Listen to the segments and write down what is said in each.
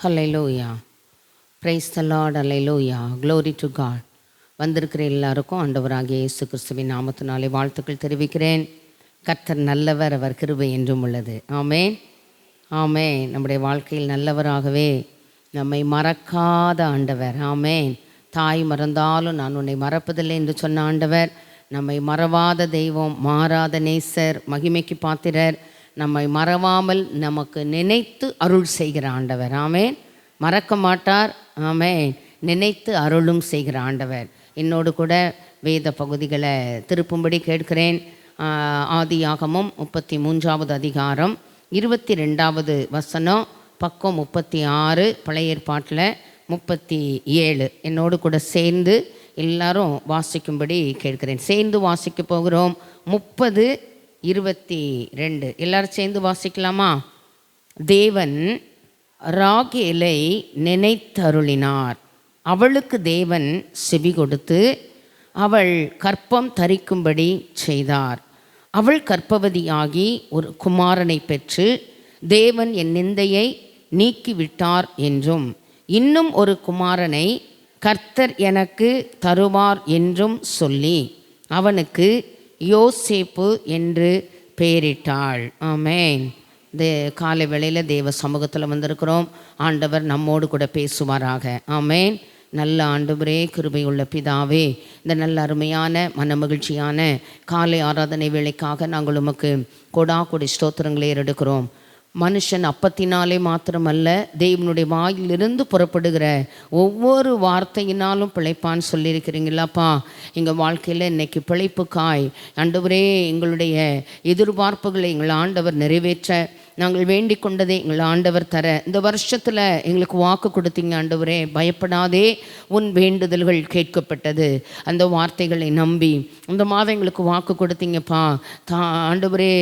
Hallelujah, praise the Lord, hallelujah, glory to God. வந்திருக்கிற எல்லாருக்கும் ஆண்டவராகிய இயேசு கிறிஸ்துவின் நாமத்தினாலே வாழ்த்துக்கள் தெரிவிக்கிறேன். கர்த்தர் நல்லவர், அவர் கிருபை என்றும் உள்ளது. ஆமென், ஆமென். நம்முடைய வாழ்க்கையில் நல்லவராகவே நம்மை மறக்காத ஆண்டவர். ஆமென். தாய் மறந்தாலும் நான் உன்னை மறப்பதில்லை என்று சொன்ன ஆண்டவர் நம்மை மறவாத தெய்வம், மாறாத நேசர், மகிமைக்கு பாத்திரர், நம்மை மறவாமல் நமக்கு நினைத்து அருள் செய்கிற ஆண்டவர். ஆமென். மறக்க மாட்டார். ஆமென். நினைத்து அருளும் செய்கிற ஆண்டவர். என்னோடு கூட வேத பகுதிகளை திருப்பும்படி கேட்கிறேன். ஆதியாகமம் 33வது அதிகாரம் 22வது வசனம், பக்கம் 36, பழைய ஏற்பாட்டில் 37. என்னோடு கூட சேர்ந்து எல்லாரும் வாசிக்கும்படி கேட்கிறேன். சேர்ந்து வாசிக்க போகிறோம். 30:22 எல்லாரும் சேர்ந்து வாசிக்கலாமா? தேவன் ராகேலை நினைத்தருளினார். அவளுக்கு தேவன் செவி கொடுத்து அவள் கற்பம் தரிக்கும்படி செய்தார். அவள் கர்ப்பவதியாகி ஒரு குமாரனை பெற்று தேவன் என் நிந்தையை நீக்கிவிட்டார் என்றும், இன்னும் ஒரு குமாரனை கர்த்தர் எனக்கு தருவார் என்றும் சொல்லி அவனுக்கு யோசேப்பு என்று பெயரிட்டாள். ஆமென். காலை வேளையில் தேவ சமூகத்தில் வந்திருக்கிறோம். ஆண்டவர் நம்மோடு கூட பேசுவாராக. ஆமென். நல்ல ஆண்டவரே, கிருபையுள்ள பிதாவே, இந்த நல்ல அருமையான மனமகிழ்ச்சியான காலை ஆராதனை வேளைக்காக நாங்கள் உமக்கு கொடாகொடி ஸ்தோத்திரங்களை எடுக்கிறோம். மனுஷன் அப்பத்தினாலே மாத்திரமல்ல, தேவனுடைய வாயிலிருந்து புறப்படுகிற ஒவ்வொரு வார்த்தையினாலும் பிழைப்பான்னு சொல்லியிருக்கிறீங்களாப்பா. எங்கள் வாழ்க்கையில் இன்றைக்கி பிழைப்புக்காய் ஆண்டவரே எங்களுடைய எதிர்பார்ப்புகளை எங்கள் ஆண்டவர் நிறைவேற்ற நாங்கள் வேண்டிக் கொண்டதை எங்கள் ஆண்டவர் தர இந்த வருஷத்தில் எங்களுக்கு வாக்கு கொடுத்தீங்க ஆண்டவரே. பயப்படாதே, உன் வேண்டுதல்கள் கேட்கப்பட்டது. அந்த வார்த்தைகளை நம்பி இந்த மாதம் எங்களுக்கு வாக்கு கொடுத்தீங்கப்பா. ஆண்டவரே,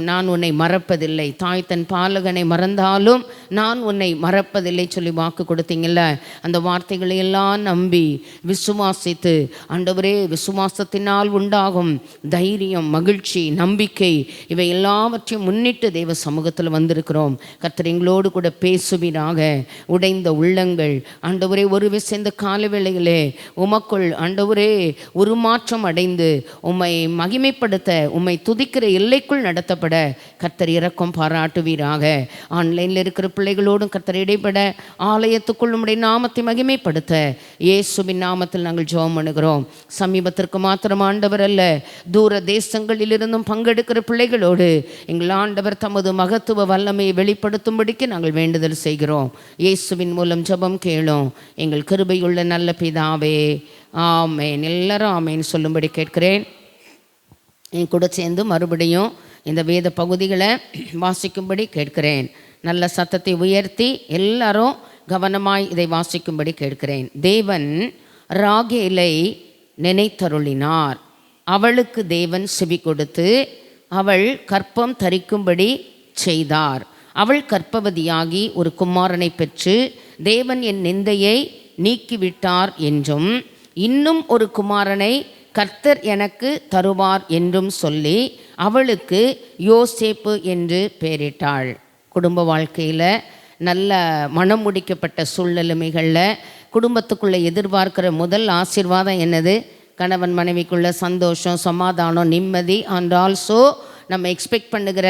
நான் உன்னை மறப்பதில்லை, தாய் தன் பாலகனை மறந்தாலும் நான் உன்னை மறப்பதில்லை சொல்லி வாக்கு கொடுத்தீங்கல்ல. அந்த வார்த்தைகளை எல்லாம் நம்பி விசுவாசித்து ஆண்டவரே, விசுவாசத்தினால் உண்டாகும் தைரியம், மகிழ்ச்சி, நம்பிக்கை இவை எல்லாவற்றையும் முன்னிட்டு தேவ சமூகத்தில் வந்திருக்கிறோம். கர்த்தர் எங்களோடு கூட பேசுவீராக. உடைந்த உள்ளங்கள் ஆண்டவரே, ஒரு விசைந்த கால வேளையிலே உமக்குள் ஆண்டவரே உருமாற்றம் அடைந்து உம்மை மகிமைப்படுத்த, உம்மை துதிக்கிற எல்லைக்குள் நடத்தப்பட கர்த்தர் இரக்கம் பாராட்டுவீராக. ஆன்லைனில் இருக்கிற பிள்ளைகளோடும் கர்த்தர் இடைப்பட ஆலயத்துக்குள் உம்முடைய நாமத்தை மகிமைப்படுத்த இயேசுவின் நாமத்தில் நாங்கள் ஜெபம் பண்ணுகிறோம். சமீபத்திற்கு மாத்திரம் ஆண்டவர் அல்ல, தூர தேசங்களிலிருந்தும் பங்கெடுக்கிற பிள்ளைகளோடு எங்கள் ஆண்டவர் தமது மகத்துவ வல்லமையை வெளிப்படுத்தும்படிக்கு நாங்கள் வேண்டுதல் செய்கிறோம். இயேசுவின் மூலம் ஜெபம் கேளும் எங்கள் கிருபையுள்ள நல்ல பிதாவே. ஆமேன். எல்லாரும் ஆமேன் சொல்லும்படி கேட்கிறேன். என் கூட சேர்ந்து மறுபடியும் இந்த வேத பகுதிகளை வாசிக்கும்படி கேட்கிறேன். நல்ல சத்தத்தை உயர்த்தி எல்லாரும் கவனமாய் இதை வாசிக்கும்படி கேட்கிறேன். தேவன் ராகேலை நினைத்தருளினார். அவளுக்கு தேவன் செவி கொடுத்து அவள் கற்பம் தரிக்கும்படி செய்தார். அவள் கர்ப்பவதியாகி ஒரு குமாரனை பெற்று தேவன் என் நிந்தையை நீக்கிவிட்டார் என்றும், இன்னும் ஒரு குமாரனை கர்த்தர் எனக்கு தருவார் என்றும் சொல்லி அவளுக்கு யோசேப்பு என்று பெயரிட்டாள். குடும்ப வாழ்க்கையில் நல்ல மனம் முடிக்கப்பட்ட சூழ்நிலைமைகளில் குடும்பத்துக்குள்ளே எதிர்பார்க்கிற முதல் ஆசீர்வாதம் என்னது? கணவன் மனைவிக்குள்ள சந்தோஷம், சமாதானம், நிம்மதி. அண்ட் ஆல்சோ நம்ம எக்ஸ்பெக்ட் பண்ணுகிற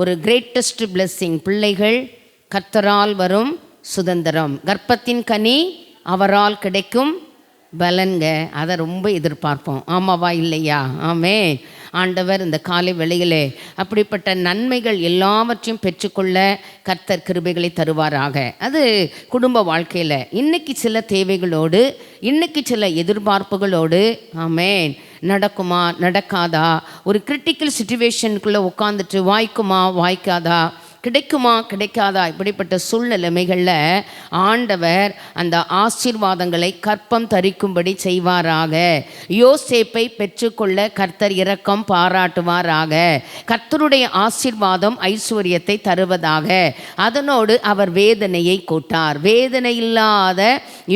ஒரு கிரேட்டஸ்ட் பிளெஸ்ஸிங், பிள்ளைகள் கர்த்தரால் வரும் சுதந்திரம், கர்ப்பத்தின் கனி அவரால் கிடைக்கும் பலன்க. அதை ரொம்ப எதிர்பார்ப்போம். ஆமாவா இல்லையா? ஆமே. ஆண்டவர் இந்த காலை வேளையிலே அப்படிப்பட்ட நன்மைகள் எல்லாவற்றையும் பெற்றுக்கொள்ள கர்த்தர் கிருபைகளை தருவாராக. அது குடும்ப வாழ்க்கையில் இன்னைக்கு சில தேவைகளோடு, இன்னைக்கு சில எதிர்பார்ப்புகளோடு ஆமேன் நடக்குமா நடக்காதா, ஒரு கிரிட்டிக்கல் சிச்சுவேஷனுக்குள்ளே உட்காந்துட்டு வாய்க்குமா வாய்க்காதா, கிடைக்குமா கிடைக்காதா, இப்படிப்பட்ட சூழ்நிலைமைகளில் ஆண்டவர் அந்த ஆசீர்வாதங்களை கற்பம் தரிக்கும்படி செய்வாராக. யோசேப்பை பெற்றுக்கொள்ள கர்த்தர் இரக்கம் பாராட்டுவாராக. கர்த்தருடைய ஆசீர்வாதம் ஐஸ்வர்யத்தை தருவதாக. அதனோடு அவர் வேதனையை கூட்டார். வேதனை இல்லாத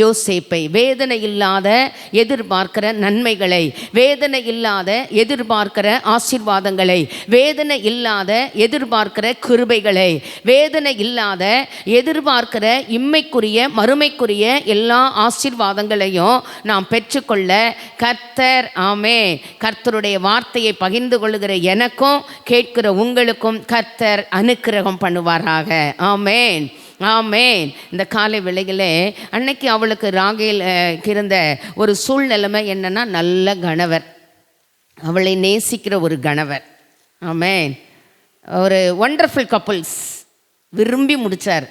யோசேப்பை, வேதனை இல்லாத எதிர்பார்க்கிற நன்மைகளை, வேதனை இல்லாத எதிர்பார்க்கிற ஆசீர்வாதங்களை, வேதனை இல்லாத எதிர்பார்க்கிற கிருபைகளை இல்லை. வேதனை இல்லாத, எதிர்பார்க்கிற இம்மைக்குரிய மறுமைக்குரிய எல்லா ஆசீர்வாதங்களையும் நாம் பெற்றுக்கொள்ள கர்த்தர், ஆமே, கர்த்தருடைய வார்த்தையை பகிர்ந்து கொள்ளுகிற எனக்கும் கேட்கிற உங்களுக்கும் கர்த்தர் அனுக்கிரகம் பண்ணுவாராக. ஆமேன், ஆமேன். இந்த காலை வேளையிலே அன்னைக்கு அவளுக்கு ராகேல் இருந்த ஒரு சூழ்நிலைமை என்னன்னா, நல்ல கணவர், அவளை நேசிக்கிற ஒரு கணவர். ஆமேன். ஒரு ஒண்டர்ஃபுல் கப்புள்ஸ், விரும்பி முடித்தார்,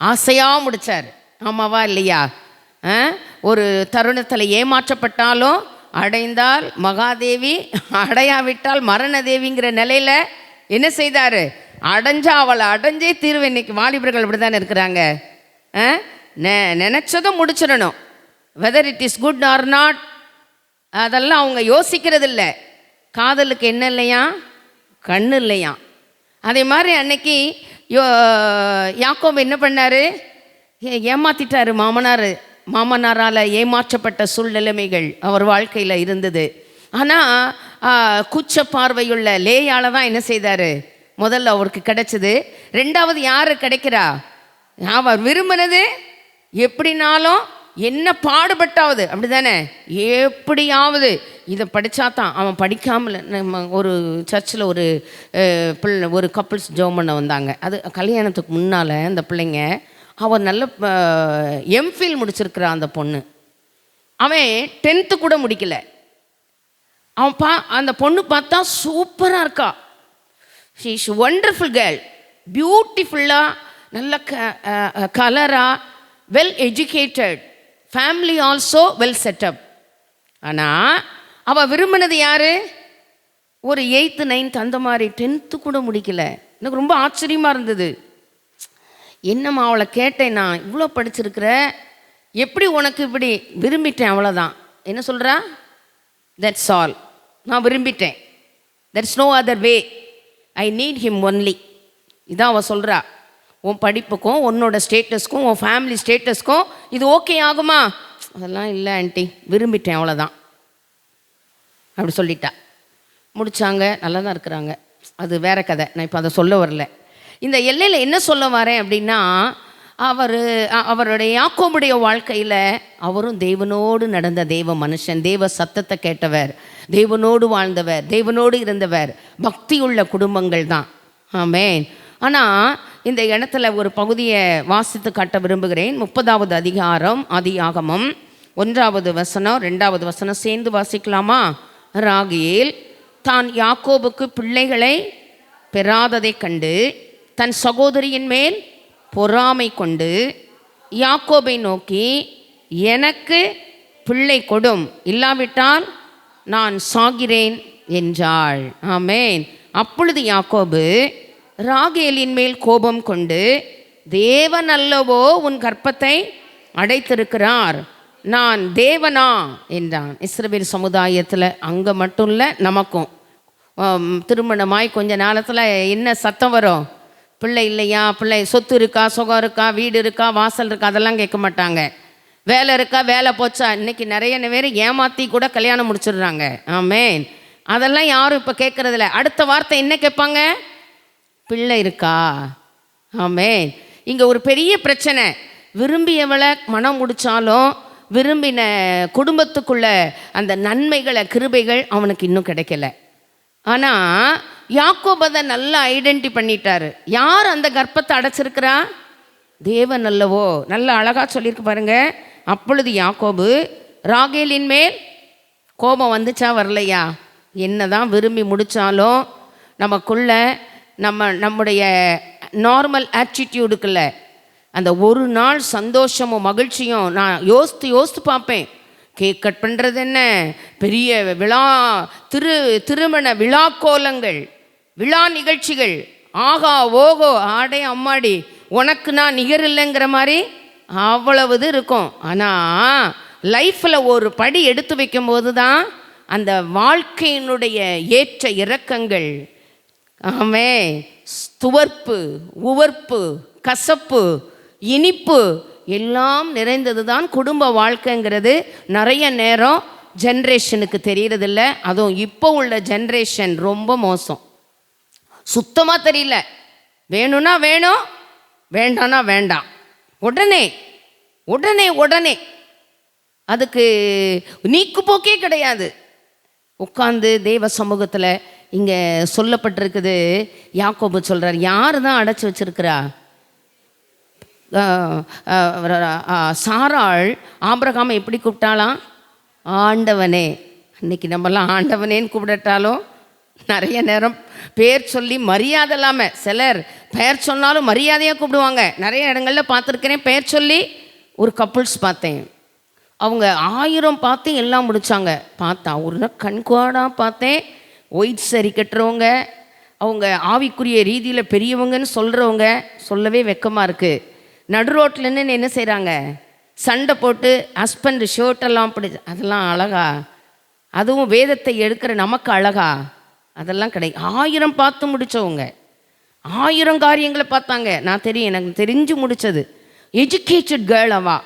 ஆசையாக முடித்தார். ஆமாவா இல்லையா? ஒரு தருணத்தில் ஏமாற்றப்பட்டாலும் அடைந்தால் மகாதேவி, அடையாவிட்டால் மரணதேவிங்கிற நிலையில் என்ன செய்தார்? அடைஞ்சா அவளை அடைஞ்சே தீர்வு. இன்னைக்கு வாலிபர்கள் இப்படி தானே இருக்கிறாங்க. நினச்சதும் முடிச்சிடணும். Whether it is good or not, அதெல்லாம் அவங்க யோசிக்கிறது இல்லை. காதலுக்கு என்ன இல்லையா? கண்ணு இல்லையா? அதே மாதிரி அன்னைக்கு யாக்கோபு என்ன பண்ணார்? ஏமாத்திட்டார். மாமனாரால் ஏமாற்றப்பட்ட சூழ்நிலைமைகள் அவர் வாழ்க்கையில் இருந்தது. ஆனால் கூச்ச பார்வையுள்ள லேயால் தான் என்ன செய்தார்? முதல்ல அவருக்கு கிடைச்சது. ரெண்டாவது யார் கிடைக்கிறா? அவர் விரும்பினது எப்படினாலும் என்ன பாடுபட்டாவது, அப்படி தானே, எப்படியாவது இதை படித்தா தான். அவன் படிக்காமல், நம்ம ஒரு சர்ச்சில் ஒரு கப்புள்ஸ் ஜோம் பண்ண வந்தாங்க. அது கல்யாணத்துக்கு முன்னால் அந்த பிள்ளைங்க, அவன் நல்ல எம்ஃபில் முடிச்சிருக்கிறான் அந்த பொண்ணு. அவன் 10th கூட முடிக்கலை. அந்த பொண்ணு பார்த்தா சூப்பராக இருக்கா. ஷீ இஸ் ஒண்டர்ஃபுல் கேர்ள், பியூட்டிஃபுல்லாக, நல்ல கலராக, well educated, family also well setup. ஆனால் அவள் விரும்பினது யார்? ஒரு 8th 9th அந்த மாதிரி, 10th கூட முடிக்கலை. எனக்கு ரொம்ப ஆச்சரியமாக இருந்தது. என்னம்மா அவளை கேட்டேன், நான் இவ்வளோ படிச்சிருக்கிற, எப்படி உனக்கு இப்படி? விரும்பிட்டேன், அவ்வளோதான். என்ன சொல்கிறா? தட்ஸ் ஆல், நான் விரும்பிட்டேன், that's no other way, I need him only. இதான் அவள் சொல்கிறா. உன் படிப்புக்கும் உன்னோட ஸ்டேட்டஸ்க்கும் உன் ஃபேமிலி ஸ்டேட்டஸ்க்கும் இது ஓகே ஆகுமா? அதெல்லாம் இல்லை ஆண்டி, விரும்பிட்டேன், அவ்வளோதான் அப்படி சொல்லிட்டா. முடித்தாங்க, நல்லா தான் இருக்கிறாங்க. அது வேற கதை, நான் இப்போ அதை சொல்ல வரல. இந்த எல்லையில் என்ன சொல்ல வரேன் அப்படின்னா, அவருடைய யாக்கோபுடைய வாழ்க்கையில் அவரும் தேவனோடு நடந்த தேவ மனுஷன், தேவ சத்தத்தை கேட்டவர், தேவனோடு வாழ்ந்தவர், தேவனோடு இருந்தவர், பக்தியுள்ள குடும்பங்கள் தான். ஆமேன். ஆனால் இந்த இடத்துல ஒரு பகுதியை வாசித்து காட்ட விரும்புகிறேன். 30வது அதிகாரம் ஆதியாகமம் 1வது வசனம் 2வது வசனம் சேர்ந்து வாசிக்கலாமா? ராகேல் தான் யாக்கோபுக்கு பிள்ளைகளை பெறாததை கண்டு தன் சகோதரியின் மேல் பொறாமை கொண்டு யாக்கோபை நோக்கி, எனக்கு பிள்ளை கொடும், இல்லாவிட்டால் நான் சாகிறேன் என்றாள். ஆமேன். அப்பொழுது யாக்கோபு ராகேலின் மேல் கோபம் கொண்டு, தேவன் அல்லவோ உன் கர்ப்பத்தை அடைத்திருக்கிறார், நான் தேவனா என்றான். இஸ்ரவேல் சமுதாயத்தில் அங்கே மட்டும் இல்லை, நமக்கும் திருமணமாய் கொஞ்ச நேரத்தில் என்ன சத்தம் வரும்? பிள்ளை இல்லையா, பிள்ளை சொத்து இருக்கா, சுகம் இருக்கா, வீடு இருக்கா, வாசல் இருக்கா, அதெல்லாம் கேட்க மாட்டாங்க. வேலை இருக்கா, வேலை போச்சா. இன்றைக்கி நிறைய பேர் ஏமாற்றி கூட கல்யாணம் முடிச்சிடுறாங்க. ஆமேன். அதெல்லாம் யாரும் இப்போ கேட்குறதில்ல. அடுத்த வார்த்தை என்ன கேட்பாங்க? பிள்ளை இருக்கா. ஆமேன். இங்கே ஒரு பெரிய பிரச்சனை. விரும்பியவளை மனம் முடித்தாலும் விரும்பின குடும்பத்துக்குள்ள அந்த நன்மைகளை, கிருபைகள் அவனுக்கு இன்னும் கிடைக்கல. ஆனால் யாக்கோபு அதை நல்லா ஐடென்டி பண்ணிட்டாரு. யார் அந்த கர்ப்பத்தை அடைச்சிருக்கிறா? தேவன் அல்லவோ. நல்ல அழகாக சொல்லியிருக்கு பாருங்க. அப்பொழுது யாக்கோபு ராகேலின் மேல் கோபம் வந்துச்சா வரலையா? என்னதான் விரும்பி முடித்தாலும் நமக்குள்ள நம்முடைய நார்மல் ஆட்டிடியூடுக்குள்ள அந்த ஒரு நாள் சந்தோஷமும் மகிழ்ச்சியும் நான் யோசித்து பார்ப்பேன். கேக் கட் பண்ணுறது என்ன, பெரிய விழா, திருமண விழா கோலங்கள், விழா நிகழ்ச்சிகள், ஆகா ஓகோ ஆடே அம்மாடி உனக்கு நான் நிகர் இல்லைங்கிற மாதிரி அவ்வளவுது இருக்கும். ஆனால் லைஃப்பில் ஒரு படி எடுத்து வைக்கும்போது தான் அந்த வாழ்க்கையினுடைய ஏற்ற இறக்கங்கள், ஆமே, துவர்ப்பு, உவர்ப்பு, கசப்பு, இனிப்பு எல்லாம் நிறைந்தது தான் குடும்ப வாழ்க்கைங்கிறது. நிறைய நேரம் ஜென்ரேஷனுக்கு தெரியறதில்ல. அதுவும் இப்போ உள்ள ஜென்ரேஷன் ரொம்ப மோசம், சுத்தமாக தெரியல. வேணும்னா வேணும், வேண்டாம்னா வேண்டாம். உடனே உடனே உடனே அதுக்கு நீக்கு போக்கே கிடையாது. உட்காந்து தேவ சமூகத்தில் இங்கே சொல்லப்பட்டிருக்குது. யாக்கோபு சொல்கிறார், யார் தான் அடைச்சி வச்சிருக்கிறா? சாராள் ஆபிரகாமை எப்படி கூப்பிட்டாலாம்? ஆண்டவனே. இன்னைக்கு நம்மலாம் ஆண்டவனேன்னு கூப்பிடட்டாலும் நிறைய நேரம் பேர் சொல்லி மரியாதை இல்லாமல், சிலர் பெயர் சொன்னாலும் மரியாதையாக கூப்பிடுவாங்க. நிறைய இடங்களில் பார்த்துருக்கிறேன். பெயர் சொல்லி ஒரு கப்புள்ஸ் பார்த்தேன். அவங்க 1000 பார்த்து எல்லாம் முடித்தாங்க. பார்த்தா ஒரு கண்குவாடாக பார்த்தேன். ஒயிட் சரி கட்டுறவங்க, அவங்க ஆவிக்குரிய ரீதியில் பெரியவங்கன்னு சொல்கிறவங்க, சொல்லவே வெக்கமாக இருக்குது. நடு ரோட்டில்னு என்ன செய்கிறாங்க? சண்டை போட்டு ஹஸ்பண்ட் ஷர்ட்டெல்லாம் பிடிச்சி, அதெல்லாம் அழகா? அதுவும் வேதத்தை எடுக்கிற நமக்கு அழகா? அதெல்லாம் கிடையாது. 1000 பார்த்து முடித்தவங்க 1000 காரியங்களை பார்த்தாங்க. நான் தெரியும், எனக்கு தெரிஞ்சு முடித்தது. எஜுகேட்டட் கேர்ள் அவா.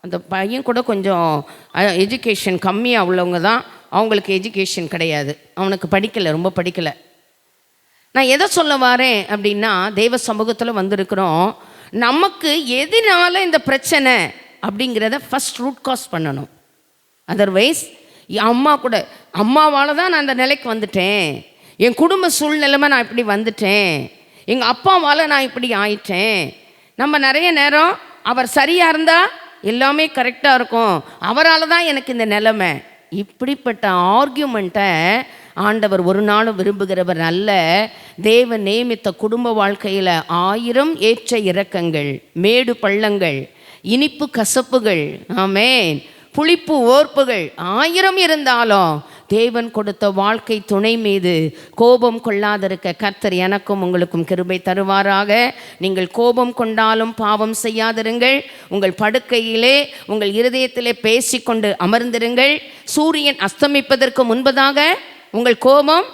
அந்த பையன் கூட கொஞ்சம் எஜுகேஷன் கம்மியாக உள்ளவங்க தான். அவங்களுக்கு எஜுகேஷன் கிடையாது. அவனுக்கு படிக்கலை, ரொம்ப படிக்கலை. நான் எதை சொல்ல வரேன் அப்படின்னா, தெய்வ சமூகத்தில் வந்திருக்கிறோம். நமக்கு எதனால இந்த பிரச்சனை அப்படிங்கிறத ஃபஸ்ட் ரூட் காஸ் பண்ணணும். அதர்வைஸ் அம்மா கூட, அம்மாவால் தான் நான் அந்த நிலைக்கு வந்துட்டேன், என் குடும்ப சூழ்நிலைமை நான் இப்படி வந்துட்டேன், எங்கள் அப்பாவால் நான் இப்படி ஆயிட்டேன். நம்ம நிறைய நேரம் அவர் சரியாக இருந்தால் எல்லாமே கரெக்டாக இருக்கும், அவரால் தான் எனக்கு இந்த நிலைமை, இப்படிப்பட்ட ஆர்கியூமெண்ட்டை ஆண்டவர் ஒரு நாளும் விரும்புகிறவர் அல்ல. தேவன் நியமித்த குடும்ப வாழ்க்கையில் 1000 ஏற்ற இறக்கங்கள், மேடு பள்ளங்கள், இனிப்பு கசப்புகள், ஆமேன், புளிப்பு ஓர்ப்புகள் 1000 இருந்தாலும் தேவன் கொடுத்த வாழ்க்கை துணை மீது கோபம் கொள்ளாதிருக்க கர்த்தர் எனக்கும் உங்களுக்கும் கிருபை தருவாராக. நீங்கள் கோபம் கொண்டாலும் பாவம் செய்யாதிருங்கள். உங்கள் படுக்கையிலே உங்கள் இருதயத்திலே பேசிக்கொண்டு அமர்ந்திருங்கள். சூரியன் அஸ்தமிப்பதற்கு முன்பதாக உங்கள் கோபம்,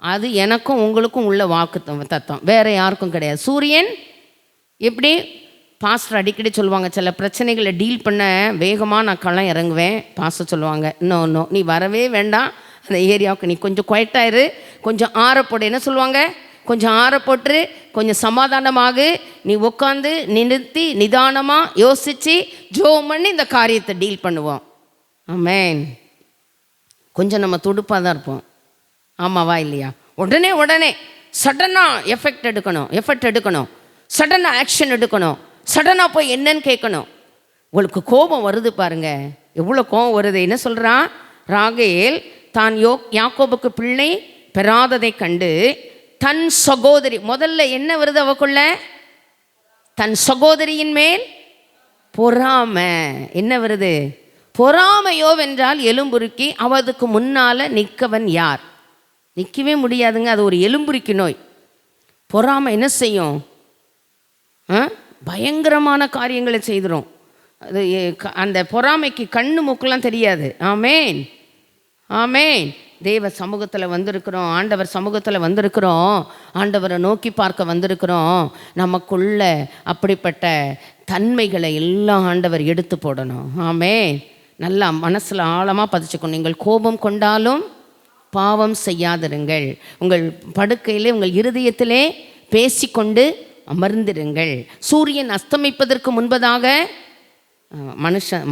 அது எனக்கும் உங்களுக்கும் உள்ள வாக்கு தத்துவம், வேறு யாருக்கும் கிடையாது. சூரியன் எப்படி பாஸ்டர் அடிக்கடி சொல்லுவாங்க, சில பிரச்சனைகளை டீல் பண்ண வேகமாக நான் களம் இறங்குவேன். பாஸ்டர் சொல்லுவாங்க, இன்னும் நீ வரவே வேண்டாம் அந்த ஏரியாவுக்கு, நீ கொஞ்சம் குவைட்டாயிரு, கொஞ்சம் ஆறப்போடு. என்ன சொல்லுவாங்க? கொஞ்சம் ஆறப்போட்டு கொஞ்சம் சமாதானமாக நீ உட்காந்து நிறுத்தி நிதானமாக யோசித்து ஜோம் பண்ணி இந்த காரியத்தை டீல் பண்ணுவோம். ஆமேன். கொஞ்சம் நம்ம துடுப்பாக தான் இருப்போம். ஆமாவா இல்லையா? உடனே சடனாக எஃபெக்ட் எடுக்கணும், சடனாக ஆக்ஷன் எடுக்கணும், சடனாக போய் என்னன்னு கேட்கணும். உங்களுக்கு கோபம் வருது பாருங்க, எவ்வளோ கோபம் வருது. என்ன சொல்கிறான்? ராகேல் தான் யாக்கோபுக்கு பிள்ளை பெறாததை கண்டு தன் சகோதரி, முதல்ல என்ன வருது அவக்குள்ள? தன் சகோதரியின் மேல் பொறாமை. என்ன வருது? பொறாமையோ வென்றால் எலும்புருக்கி அவதுக்கு முன்னால் நிற்கவன் யார்? நிற்கவே முடியாதுங்க. அது ஒரு எலும்புருக்கி நோய். பொறாமை என்ன செய்யும்? பயங்கரமான காரியங்களை செய்துரும். அது அந்த பொறாமைக்கு கண்ணு மூக்கெல்லாம் தெரியாது. ஆமேன், ஆமேன். தேவ சமூகத்தில் வந்திருக்கிறோம், ஆண்டவர் சமூகத்தில் வந்திருக்கிறோம், ஆண்டவரை நோக்கி பார்க்க வந்திருக்கிறோம். நமக்குள்ள அப்படிப்பட்ட தன்மைகளை எல்லாம் ஆண்டவர் எடுத்து போடணும். ஆமேன். நல்லா மனசில் ஆழமாக பதிச்சுக்கணும். நீங்கள் கோபம் கொண்டாலும் பாவம் செய்யாதிருங்கள். உங்கள் படுக்கையிலே உங்கள் இருதயத்திலே பேசிக்கொண்டு அமர்ந்திருங்கள். சூரியன் அஸ்தமிப்பதற்கு முன்பதாக,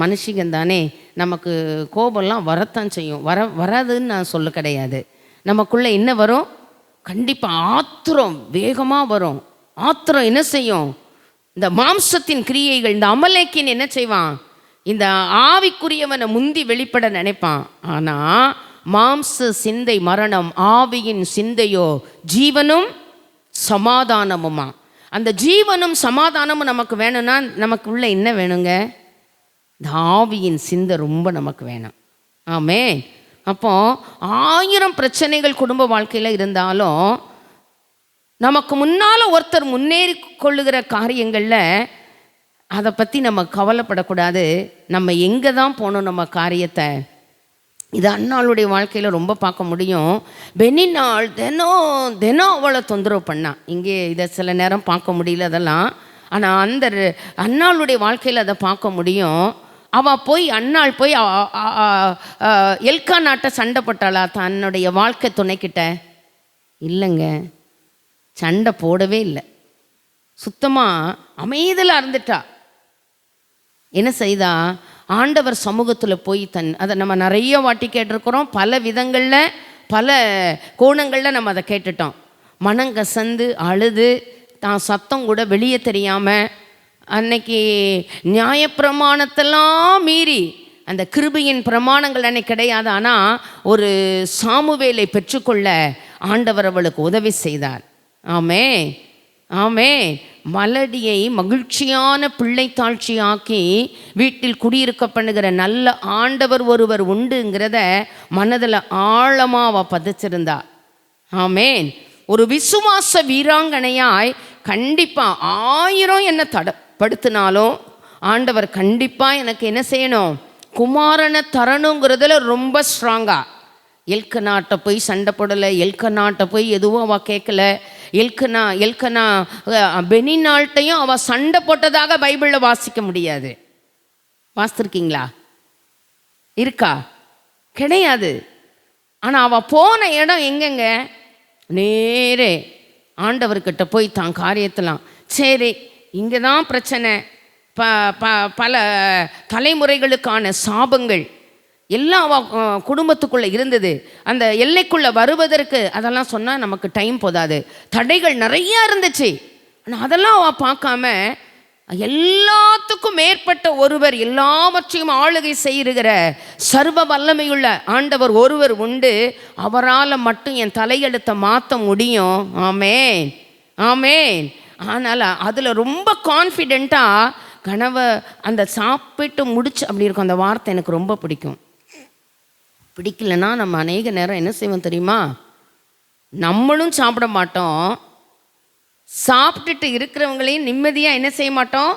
மனுஷங்கந்தானே, நமக்கு கோபம்லாம் வரத்தான் செய்யும். வராதுன்னு நான் சொல்ல கிடையாது. நமக்குள்ளே என்ன வரும்? கண்டிப்பாக ஆத்திரம் வேகமாக வரும். ஆத்திரம் என்ன செய்யும்? இந்த மாம்சத்தின் கிரியைகள், இந்த அமலேக்கின் என்ன செய்வான்? இந்த ஆவிக்குரியவனை முந்தி வெளிப்பட நினைப்பான். ஆனால் மாம்ச சிந்தை மரணம், ஆவியின் சிந்தையோ ஜீவனும் சமாதானமுமா. அந்த ஜீவனும் சமாதானமும் நமக்கு வேணும்னா நமக்குள்ள என்ன வேணுங்க? இந்த ஆவியின் சிந்தை ரொம்ப நமக்கு வேணும். ஆமே. அப்போ 1000 பிரச்சனைகள் குடும்ப வாழ்க்கையில் இருந்தாலும் நமக்கு முன்னால் ஒருத்தர் முன்னேறி கொள்ளுகிற காரியங்களில் அதை பற்றி நம்ம கவலைப்படக்கூடாது. நம்ம எங்கே தான் போகணும் நம்ம காரியத்தை? இது அண்ணாளுடைய வாழ்க்கையில் ரொம்ப பார்க்க முடியும். பெனினாள் தினம் அவளை தொந்தரவு பண்ணான். இங்கே இதை சில நேரம் பார்க்க முடியல அதெல்லாம். ஆனால் அந்த அண்ணாளுடைய வாழ்க்கையில் அதை பார்க்க முடியும். அண்ணாள் போய் எல்கா நாட்டை சண்டை போட்டாளா தன்னுடைய வாழ்க்கை துணைக்கிட்ட? இல்லைங்க, சண்டை போடவே இல்லை. சுத்தமாக அமைதியில் இருந்துட்டா. என்ன செய்தா? ஆண்டவர் சமூகத்தில் போய் அதை நம்ம நிறைய வாட்டி கேட்டிருக்கிறோம், பல விதங்களில் பல கோணங்களில் நம்ம அதை கேட்டுட்டோம். மனங்கசந்து அழுது தான் சத்தம் கூட வெளியே தெரியாமல், அன்னைக்கு நியாயப்பிரமாணத்தெல்லாம் மீறி, அந்த கிருபையின் பிரமாணங்கள் அன்னைக்கு கிடையாது, ஆனால் ஒரு சாமுவேலை பெற்றுக்கொள்ள ஆண்டவர் அவளுக்கு உதவி செய்தார். ஆமே ஆமே. மலடியை மகிழ்ச்சியான பிள்ளை தாழ்ச்சி ஆக்கி வீட்டில் குடியிருக்க பண்ணுகிற நல்ல ஆண்டவர் ஒருவர் உண்டுங்கிறத மனதில் ஆழமாக அவள் பதிச்சிருந்தா. ஆமேன். ஒரு விசுவாச வீராங்கனையாய் கண்டிப்பாக 1000 என்ன தடப்படுத்தினாலும் ஆண்டவர் கண்டிப்பாக எனக்கு என்ன செய்யணும், குமாரனை தரணுங்கிறதுல ரொம்ப ஸ்ட்ராங்காக. எல்கனாட்ட போய் சண்டை போடலை, எல்கனாட்ட போய் எதுவும் அவள் கேட்கல. எல்கனா பெனினால்ட்டையும் அவள் சண்டை போட்டதாக பைபிளில் வாசிக்க முடியாது. வாசித்திருக்கீங்களா? இருக்கா? கிடையாது. ஆனால் அவள் போன இடம் எங்கெங்க? நேரே ஆண்டவர்கிட்ட போய் தான் காரியத்தெல்லாம், சரி இங்கே தான் பிரச்சனை, பல தலைமுறைகளுக்கான சாபங்கள் எல்லாம் குடும்பத்துக்குள்ளே இருந்தது. அந்த எல்லைக்குள்ளே வருவதற்கு அதெல்லாம் சொன்னால் நமக்கு டைம் போதாது, தடைகள் நிறையா இருந்துச்சு. ஆனால் அதெல்லாம் அவள் பார்க்காம, எல்லாத்துக்கும் மேற்பட்ட ஒருவர், எல்லாவற்றையும் ஆளுகை செய்கிற சர்வ வல்லமையுள்ள ஆண்டவர் ஒருவர் உண்டு, அவரால் மட்டும் என் தலையெழுத்தை மாற்ற முடியும். ஆமேன் ஆமேன். ஆனால் அதில் ரொம்ப கான்ஃபிடெண்ட்டாக கனவை அந்த சாப்பிட்டு முடிச்சு அப்படி இருக்கும். அந்த வார்த்தை எனக்கு ரொம்ப பிடிக்கும். பிடிக்கலன்னா நம்ம அநேக நேரம் என்ன செய்வோம் தெரியுமா? நம்மளும் சாப்பிட மாட்டோம், சாப்பிட்டுட்டு இருக்கிறவங்களையும் நிம்மதியாக என்ன செய்ய மாட்டோம்,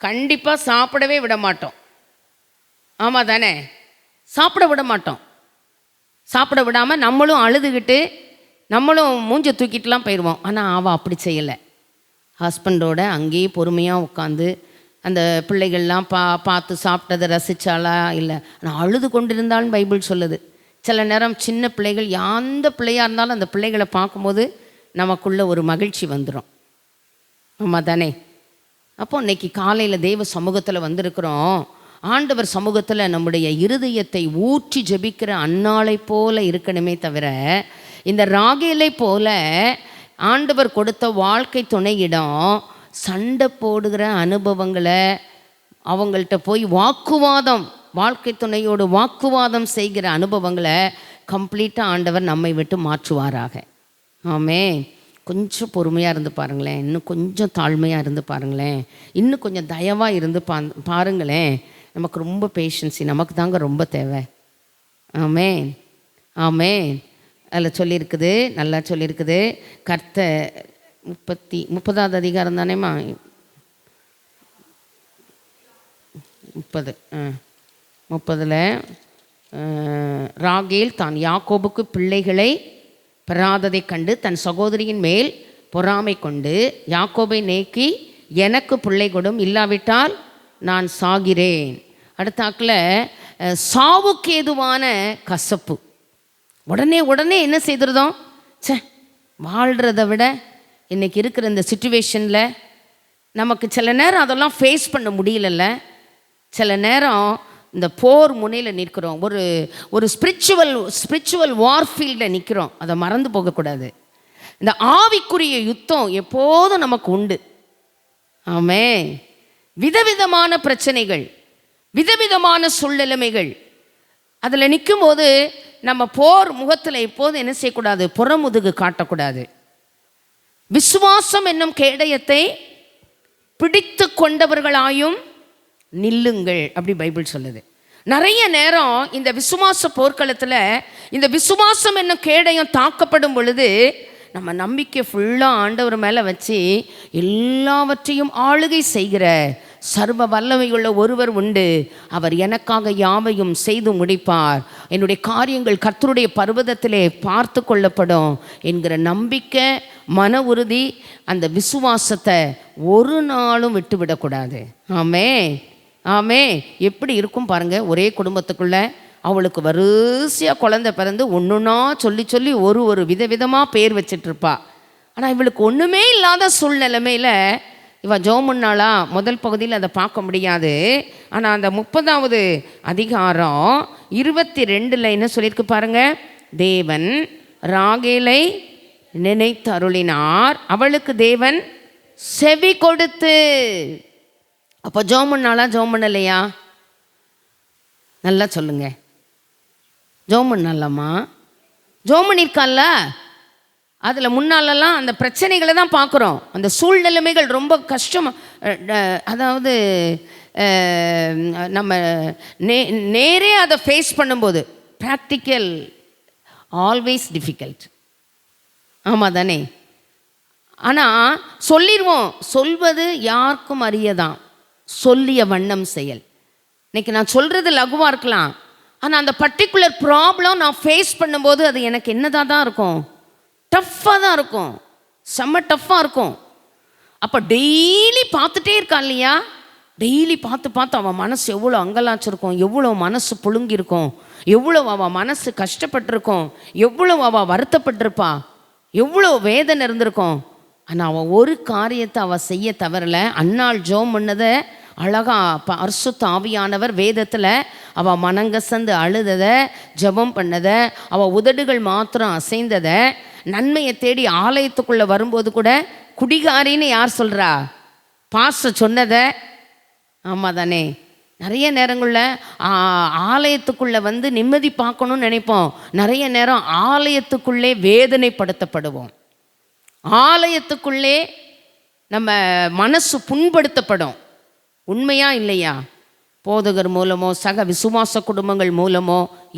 கண்டிப்பாக சாப்பிடவே விட மாட்டோம். ஆமாம் தானே? சாப்பிட விட மாட்டோம். சாப்பிட விடாமல் நம்மளும் அழுதுகிட்டு நம்மளும் மூஞ்ச தூக்கிட்டுலாம் போயிடுவோம். ஆனால் அவள் அப்படி செய்யலை. ஹஸ்பண்டோட அங்கேயே பொறுமையாக உட்காந்து அந்த பிள்ளைகள்லாம் பார்த்து சாப்பிட்டதை ரசித்தாளா? இல்லை, ஆனால் அழுது கொண்டிருந்தாலும் பைபிள் சொல்லுது. சில நேரம் சின்ன பிள்ளைகள், எந்த பிள்ளையாக இருந்தாலும் அந்த பிள்ளைகளை பார்க்கும்போது நமக்குள்ளே ஒரு மகிழ்ச்சி வந்துடும். ஆமாம் தானே? அப்போ இன்றைக்கி காலையில் தேவ சமூகத்தில் வந்திருக்கிறோம். ஆண்டவர் சமூகத்தில் நம்முடைய இருதயத்தை ஊற்றி ஜெபிக்கிற அன்னாளை போல இருக்கணுமே தவிர, இந்த ராகேலை போல ஆண்டவர் கொடுத்த வாழ்க்கை துணையிடம் சண்டை போடுகிற அனுபவங்களை, அவங்கள்ட்ட போய் வாக்குவாதம், வாழ்க்கை துணையோடு வாக்குவாதம் செய்கிற அனுபவங்களை கம்ப்ளீட்டாக ஆண்டவர் நம்மை விட்டு மாற்றுவாராக. ஆமே. கொஞ்சம் பொறுமையாக இருந்து பாருங்களேன், இன்னும் கொஞ்சம் தாழ்மையாக இருந்து பாருங்களேன், இன்னும் கொஞ்சம் தயவாக இருந்து பாருங்களேன். நமக்கு ரொம்ப பேஷன்ஸி நமக்கு தாங்க ரொம்ப தேவை. ஆமே ஆமே. அதில் சொல்லியிருக்குது, நல்லா சொல்லியிருக்குது. கர்த்தர் 30வது அதிகாரம் தானேம்மா, 30ல் ராகேல் தான் யாக்கோபுக்கு பிள்ளைகளை பெறாததை கண்டு தன் சகோதரியின் மேல் பொறாமை கொண்டு யாக்கோபை நோக்கி, எனக்கு பிள்ளை கொடும், இல்லாவிட்டால் நான் சாகிறேன். அடுத்தாக்கில் சாவுக்கேதுவான கசப்பு. உடனே என்ன செய்திருந்தோம்? வாழ்கிறத விட இன்றைக்கி இருக்கிற இந்த சிச்சுவேஷனில் நமக்கு சில நேரம் அதெல்லாம் ஃபேஸ் பண்ண முடியலல்ல. சில நேரம் இந்த போர் முனையில் நிற்கிறோம், ஒரு ஸ்பிரிச்சுவல் வார்ஃபீல்டில் நிற்கிறோம். அதை மறந்து போகக்கூடாது. இந்த ஆவிக்குரிய யுத்தம் எப்போதும் நமக்கு உண்டு. ஆமே. விதவிதமான பிரச்சனைகள், விதவிதமான சூழ்நிலைமைகள், அதில் நிற்கும்போது நம்ம போர் முகத்தில் எப்போதும் என்ன செய்யக்கூடாது? புறமுதுகு காட்டக்கூடாது. விசுவாசம் என்னும் கேடயத்தை பிடித்து கொண்டவர்களாயும் நில்லுங்கள், அப்படி பைபிள் சொல்லுது. நிறைய நேரம் இந்த விசுவாச போர்க்களத்தில் இந்த விசுவாசம் என்னும் கேடயம் தாக்கப்படும் பொழுது நம்ம நம்பிக்கை ஃபுல்லாக ஆண்டவர் மேலே வச்சு, எல்லாவற்றையும் ஆளுகை செய்கிற சர்வ வல்லமையுள்ள ஒருவர் உண்டு, அவர் எனக்காக யாவையும் செய்து முடிப்பார், என்னுடைய காரியங்கள் கர்த்தருடைய பர்வதத்திலே பார்த்து கொள்ளப்படும் என்கிற நம்பிக்கை, மன உறுதி, அந்த விசுவாசத்தை ஒரு நாளும் விட்டுவிடக்கூடாது. ஆமே ஆமே. எப்படி இருக்கும் பாருங்கள், ஒரே குடும்பத்துக்குள்ளே அவளுக்கு வரிசையாக குழந்தை பிறந்து ஒன்றுன்னா சொல்லி ஒரு விதவிதமாக பேர் வச்சிட்ருப்பா. ஆனால் இவளுக்கு ஒன்றுமே இல்லாத சூழ்நிலைமையில் இவள் ஜெபம் பண்ணாளா? முதல் பகுதியில் அதை பார்க்க முடியாது. ஆனால் அந்த 30வது அதிகாரம் 22 என்ன சொல்லியிருக்கு பாருங்க. தேவன் ராகேலை நினைத்து அருளினார், அவளுக்கு தேவன் செவி கொடுத்து. அப்போ ஜெபம் பண்ணாளா? ஜெபம் பண்ணலையா? நல்லா சொல்லுங்க. ஜெபம் பண்ணலாமா? ஜெபம் பண்ணியிருக்கால. அதில் முன்னாலெல்லாம் அந்த பிரச்சனைகளை தான் பார்க்குறோம். அந்த சூழ்நிலைமைகள் ரொம்ப கஷ்டம். அதாவது நம்ம நேரே அதை ஃபேஸ் பண்ணும்போது ப்ராக்டிக்கல் ஆல்வேஸ் டிஃபிகல்ட். ஆமாம் தானே? ஆனால் சொல்லிடுவோம். சொல்வது யாருக்கும் அரியதான், சொல்லிய வண்ணம் செயல். இன்றைக்கி நான் சொல்கிறது லகுவாக இருக்கலாம், ஆனால் அந்த பர்டிகுலர் ப்ராப்ளம் நான் ஃபேஸ் பண்ணும்போது அது எனக்கு என்னதாக தான் இருக்கும், டஃப்பாக தான் இருக்கும், செம்ம டஃப்பாக இருக்கும். அப்போ டெய்லி பார்த்துட்டே இருக்கான் இல்லையா? டெய்லி பார்த்து அவன் மனசு எவ்வளோ அங்கலாச்சிருக்கும், எவ்வளோ மனசு புழுங்கியிருக்கும், எவ்வளோ அவன் மனசு கஷ்டப்பட்டிருக்கும், எவ்வளோ அவள் வருத்தப்பட்டிருப்பா, எவ்வளோ வேதனை இருந்திருக்கும். ஆனால் அவன் ஒரு காரியத்தை அவள் செய்ய தவறலை. அன்னாள் ஜெபம் பண்ணதை அழகா பரிசுத்த ஆவியானவர் வேதத்தில் அவள் மனங்கசந்து அழுததை, ஜெபம் பண்ணதை, அவள் உதடுகள் மாத்திரம் அசைந்ததை, நன்மையை தேடி ஆலயத்துக்குள்ளே வரும்போது கூட குடிகாரின்னு யார் சொல்கிறா? பாஸ்டர் சொன்னதை. ஆமாம் தானே? நிறைய நேரங்களில் ஆலயத்துக்குள்ளே வந்து நிம்மதி பார்க்கணுன்னு நினைப்போம். நிறைய நேரம் ஆலயத்துக்குள்ளே வேதனைப்படுத்தப்படுவோம். ஆலயத்துக்குள்ளே நம்ம மனசு புண்படுத்தப்படும். உண்மையா இல்லையா? போதகர் மூலமோ சக விசுவாச குடும்பங்கள் மூலமோ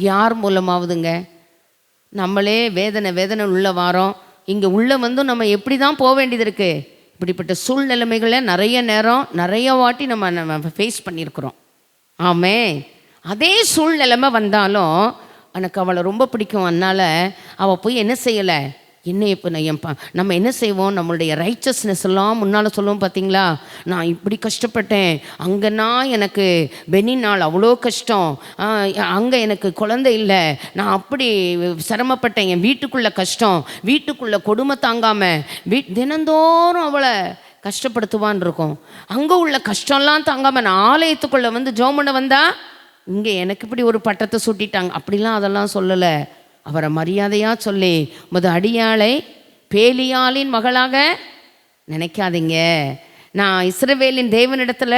யார் மூலமாவதுங்க நம்மளே வேதனை உள்ள வாரோம். இங்கே உள்ளே வந்து நம்ம எப்படி தான் போக வேண்டியது இருக்குது. இப்படிப்பட்ட சூழ்நிலைமைகளை நிறைய நேரம் நிறைய வாட்டி நம்ம ஃபேஸ் பண்ணியிருக்கிறோம். ஆமே, அதே சூழ்நிலைமை வந்தாலும் எனக்கு அவளை ரொம்ப பிடிக்கும். அதனால் அவள் போய் என்ன செய்யலை, என்ன இப்போ நம்ம என்ன செய்வோம், நம்மளுடைய ரைச்சஸ்னஸ் எல்லாம் முன்னால் சொல்லுவோம் பார்த்தீங்களா. நான் இப்படி கஷ்டப்பட்டேன், அங்கேனா எனக்கு பெனினால் அவ்வளோ கஷ்டம், அங்கே எனக்கு குழந்தை இல்லை, நான் அப்படி சிரமப்பட்டேன், என் வீட்டுக்குள்ளே கஷ்டம், வீட்டுக்குள்ளே கொடுமை தாங்காமல் தினந்தோறும் அவளை கஷ்டப்படுத்துவான் இருக்கும். அங்கே உள்ள கஷ்டம்லாம் தாங்காமல் நான் ஆலயத்துக்குள்ளே வந்து ஜெபம் பண்ண வந்தா இங்கே எனக்கு இப்படி ஒரு பட்டத்தை சுட்டிட்டாங்க அப்படிலாம் அதெல்லாம் சொல்லலை. அவரை மரியாதையாக சொல்லி, அடியாளை பேலியாளின் மகளாக நினைக்காதீங்க, நான் இஸ்ரவேலின் தேவனிடத்தில்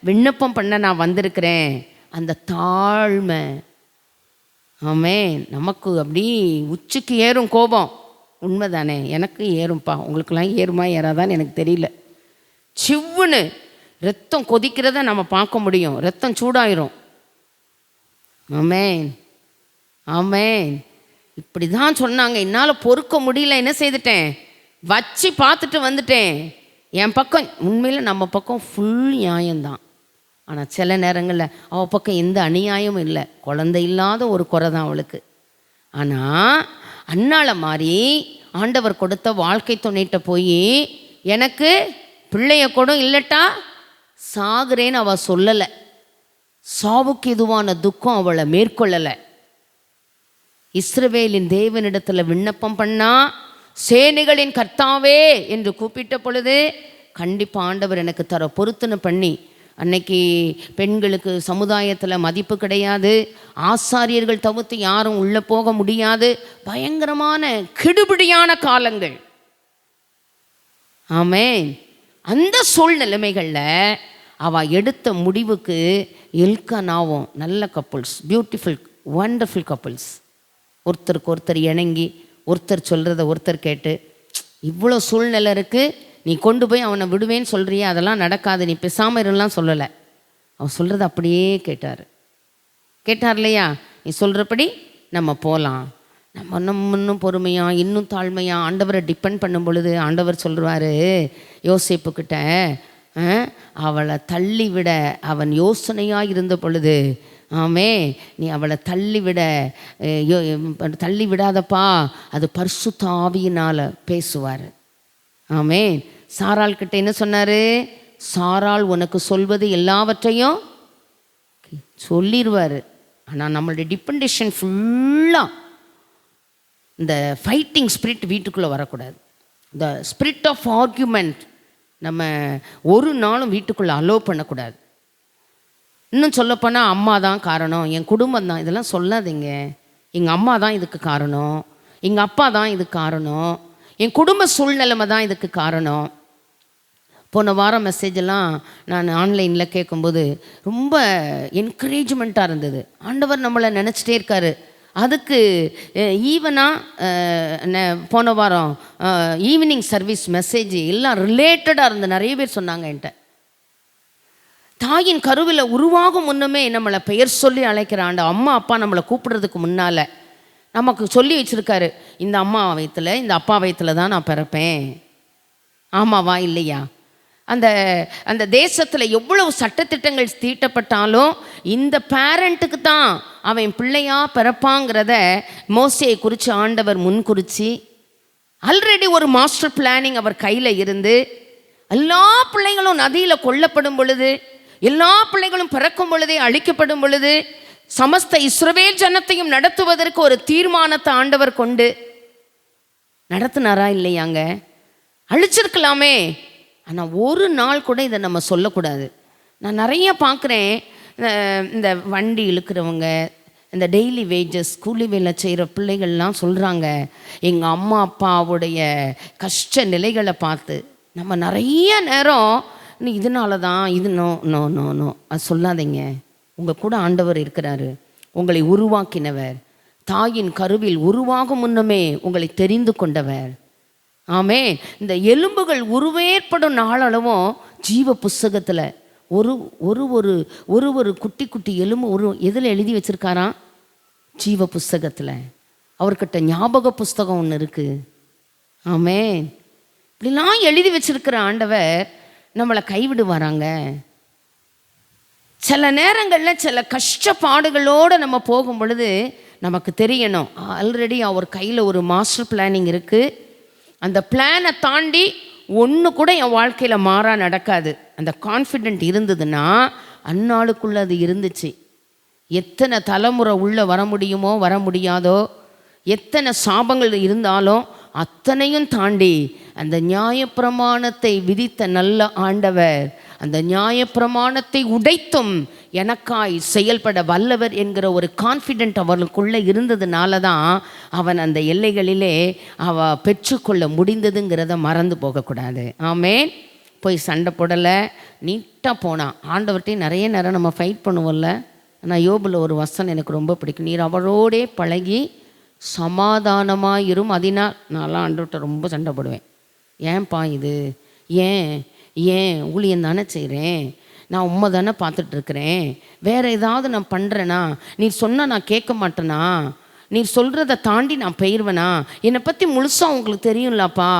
விண்ணப்பம் பண்ண நான் வந்திருக்கிறேன். அந்த தாழ்மை. ஆமே, நமக்கு அப்படி உச்சிக்கு ஏறும் கோபம். உண்மைதானே? எனக்கு ஏறும்ப்பா, உங்களுக்கெல்லாம் ஏறுமா ஏறாதான்னு எனக்கு தெரியல. சிவ்வுன்னு ரத்தம் கொதிக்கிறத நம்ம பார்க்க முடியும். ரத்தம் சூடாயிரும். ஆமேன், ஆமேன். இப்படி தான் சொன்னாங்க. என்னால் பொறுக்க முடியல, என்ன செய்துட்டேன், வச்சு பார்த்துட்டு வந்துட்டேன். என் பக்கம் உண்மையில் நம்ம பக்கம் ஃபுல் நியாயம்தான். ஆனால் சில நேரங்களில் அவள் பக்கம் எந்த அநியாயமும் இல்லை. குழந்தை இல்லாத ஒரு குறை தான் அவளுக்கு. ஆனால் அன்னாளை மாதிரி ஆண்டவர் கொடுத்த வாழ்க்கை துணைட்ட போய் எனக்கு பிள்ளைய கூட இல்லட்டா சாகுறேன்னு அவள் சொல்லலை. சாவுக்கு இதுவான துக்கம் அவளை மேற்கொள்ளலை. இஸ்ரவேலின் தேவனிடத்தில் விண்ணப்பம் பண்ணா, சேனைகளின் கர்த்தாவே என்று கூப்பிட்ட பொழுது கண்டிப்பாக ஆண்டவர் எனக்கு தர பொருத்தனை பண்ணி. அன்னைக்கு பெண்களுக்கு சமுதாயத்தில் மதிப்பு கிடையாது, ஆசாரியர்கள் தவிர்த்து யாரும் உள்ளே போக முடியாது, பயங்கரமான கெடுபிடியான காலங்கள். ஆமேன். அந்த சூழ்நிலைமைகளில் அவள் எடுத்த முடிவுக்கு எல்கானாவும் நல்ல கப்புள்ஸ், பியூட்டிஃபுல் வண்டர்ஃபுல் கப்புள்ஸ், ஒருத்தருக்கு ஒருத்தர் இணங்கி ஒருத்தர் சொல்கிறத ஒருத்தர் கேட்டு, இவ்வளோ சூழ்நிலை இருக்குது, நீ கொண்டு போய் அவனை விடுவேன்னு சொல்கிறியே, அதெல்லாம் நடக்காது, நீ பேசாமல் இருலாம் சொல்லலை. அவன் சொல்கிறத அப்படியே கேட்டார் இல்லையா? நீ சொல்கிறபடி நம்ம போகலாம். நம்ம இன்னும் பொறுமையாக இன்னும் தாழ்மையாக ஆண்டவரை டிபெண்ட் பண்ணும் பொழுது ஆண்டவர் சொல்லுவார் யோசேப்புக்கிட்ட, அவளை தள்ளிவிட அவன் யோசனையாக இருந்த பொழுது, ஆமே நீ அவளை தள்ளி விடாதப்பா, அது பரிசுத்த ஆவியினால் பேசுவார். ஆமே. சாராள் கிட்ட என்ன சொன்னார்? சாராள் உனக்கு சொல்வது எல்லாவற்றையும் சொல்லிடுவார். ஆனால் நம்மளுடைய டிபெண்டேஷன் ஃபுல்லாக இந்த ஃபைட்டிங் ஸ்பிரிட் வீட்டுக்குள்ளே வரக்கூடாது. இந்த ஸ்பிரிட் ஆஃப் ஆர்கியூமெண்ட் நம்ம ஒரு நாளும் வீட்டுக்குள்ளே அலோவ் பண்ணக்கூடாது. இன்னும் சொல்லப்போனால் அம்மா தான் காரணம், என் குடும்பம் தான், இதெல்லாம் சொல்லாதீங்க. எங்கள் அம்மா தான் இதுக்கு காரணம், எங்கள் அப்பா தான் இதுக்கு காரணம், என் குடும்ப சூழ்நிலைமை தான் இதுக்கு காரணம். போன வாரம் மெசேஜெல்லாம் நான் ஆன்லைனில் கேட்கும்போது ரொம்ப என்கரேஜ்மெண்ட்டாக இருந்தது. ஆண்டவர் நம்மளை நினச்சிட்டே இருக்காரு. அதுக்கு போன வாரம் ஈவினிங் சர்வீஸ் மெசேஜ் எல்லாம் ரிலேட்டடாக இருந்து நிறைய பேர் சொன்னாங்க என்கிட்ட. தாயின் கருவில் உருவாகும் முன்னமே நம்மளை பெயர் சொல்லி அழைக்கிற அம்மா அப்பா நம்மளை கூப்பிடுறதுக்கு முன்னால் நமக்கு சொல்லி வச்சுருக்காரு, இந்த அம்மா வயிற்றில் இந்த அப்பா வயிற்றில் தான் நான் பிறப்பேன். ஆமாவா இல்லையா? அந்த அந்த தேசத்தில் எவ்வளவு சட்டத்திட்டங்கள் தீட்டப்பட்டாலும் இந்த பேரண்ட்டுக்கு தான் அவன் பிள்ளையாக பிறப்பாங்கிறத மோசேயை குறித்து ஆண்டவர் முன்குறிச்சி ஆல்ரெடி ஒரு மாஸ்டர் பிளானிங் அவர் கையில் இருந்து, எல்லா பிள்ளைகளும் நதியில் கொல்லப்படும் பொழுது, எல்லா பிள்ளைகளும் பிறக்கும் பொழுதே அழிக்கப்படும் பொழுது, சமஸ்த இஸ்ரவேல் ஜனத்தையும் நடத்துவதற்கு ஒரு தீர்மானத்தை ஆண்டவர் கொண்டு நடத்தினாரா இல்லையாங்க? அழிச்சிருக்கலாமே, ஆனால் ஒரு நாள் கூட இதை நம்ம சொல்லக்கூடாது. நான் நிறைய பார்க்குறேன், இந்த வண்டி இழுக்கிறவங்க, இந்த டெய்லி வேஜஸ் கூலி வேலை செய்கிற பிள்ளைகள்லாம் சொல்கிறாங்க, எங்கள் அம்மா அப்பாவுடைய கஷ்ட நிலைகளை பார்த்து நம்ம நிறைய நேரம் இதனால தான் இது நோ நோ நோ நோ அது சொல்லாதீங்க. உங்கள் கூட ஆண்டவர் இருக்கிறாரு, உங்களை உருவாக்கினவர், தாயின் கருவில் உருவாகும் முன்னமே உங்களை தெரிந்து கொண்டவர். ஆமே. இந்த எலும்புகள் உருவேற்படும் நாளளவும் ஜீவ புஸ்தகத்தில் ஒரு ஒரு ஒரு ஒரு ஒரு குட்டி குட்டி எலும்பு ஒரு எதில் எழுதி வச்சுருக்காராம்? ஜீவ புஸ்தகத்தில். அவர்கிட்ட ஞாபக புஸ்தகம் ஒன்று இருக்குது. ஆமே. இப்படிலாம் எழுதி வச்சிருக்கிற ஆண்டவர் நம்மளை கைவிடுவாராங்க? சில நேரங்களில் சில கஷ்டப்பாடுகளோடு நம்ம போகும் பொழுது நமக்கு தெரியணும், ஆல்ரெடி அவர் கையில் ஒரு மாஸ்டர் பிளானிங் இருக்குது. அந்த பிளானை தாண்டி ஒன்று கூட என் வாழ்க்கையில் மாறா நடக்காது. அந்த கான்ஃபிடென்ட் இருந்ததுன்னா அந்நாளுக்குள்ளே அது இருந்துச்சு. எத்தனை தலைமுறை உள்ளே வர முடியுமோ வர முடியாதோ, எத்தனை சாபங்கள் இருந்தாலும் அத்தனையும் தாண்டி அந்த நியாயப்பிரமாணத்தை விதித்த நல்ல ஆண்டவர் அந்த நியாயப்பிரமாணத்தை உடைத்தும் எனக்காய் செயல்பட வல்லவர் என்கிற ஒரு கான்ஃபிடென்ட் அவர்களுக்குள்ளே இருந்ததுனால தான் அவன் அந்த எல்லைகளிலே பெற்றுக்கொள்ள முடிந்ததுங்கிறத மறந்து போகக்கூடாது. ஆமேன். போய் சண்டை போடலை, நீட்டாக போனான். ஆண்டவர்கிட்டையும் நிறைய நேரம் நம்ம ஃபைட் பண்ணுவோம்ல. ஆனால் யோபில் ஒரு வசனம் எனக்கு ரொம்ப பிடிக்கும், நீர் அவரோடே பழகி சமாதானமாக இரும், அதனால் நான்லாம் ஆண்டவர்கிட்ட ரொம்ப சண்டை போடுவேன். ஏன்பா இது, ஏன் ஊழியம் தானே செய்கிறேன், நான் உண்மை தானே பார்த்துட்ருக்குறேன், வேறு ஏதாவது நான் பண்ணுறேனா, நீ சொன்னால் நான் கேட்க மாட்டேனா, நீ சொல்கிறத தாண்டி நான் போயிடுவேனா, என்னை பற்றி முழுசாக உங்களுக்கு தெரியும்லப்பா,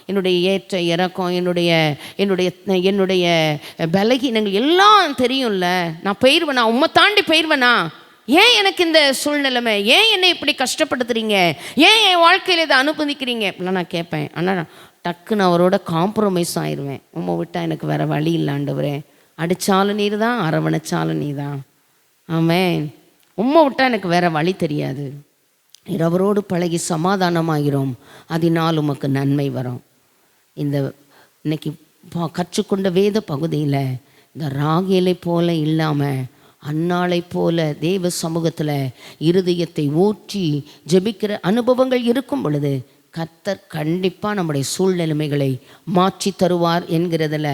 என்னுடைய ஏற்ற இறக்கம், என்னுடைய என்னுடைய என்னுடைய பலகீனங்கள் எல்லாம் தெரியும்ல, நான் போயிடுவேனா, உண்மை தாண்டி போயிடுவேனா, ஏன் எனக்கு இந்த சூழ்நிலைமை, ஏன் என்னை இப்படி கஷ்டப்படுத்துறீங்க, ஏன் என் வாழ்க்கையில் இதை அனுமதிக்கிறீங்க இப்படிலாம் நான் கேட்பேன். ஆனால் டக்குன்னு அவரோட காம்ப்ரமைஸ் ஆயிடுவேன். உம்மை விட்டால் எனக்கு வேறு வழி இல்லாண்டவரே, அடித்தாலும் நீர் தான், அரவணைச்சாலும் நீ தான். ஆமேன். உம்மை விட்டால் எனக்கு வேறு வழி தெரியாது. அவரோடு பழகி சமாதானமாகிறோம், அதனால் உமக்கு நன்மை வரும். இந்த இன்னைக்கு கற்றுக்கொண்ட வேத பகுதியில் இந்த ராகேலை போல இல்லாமல் அன்னாளை போல தேவ சமூகத்தில் இருதயத்தை ஊற்றி ஜெபிக்கிற அனுபவங்கள் இருக்கும் பொழுது கர்த்தர் கண்டிப்பாக நம்முடைய சூழ்நிலைமைகளை மாற்றி தருவார் என்கிறதுல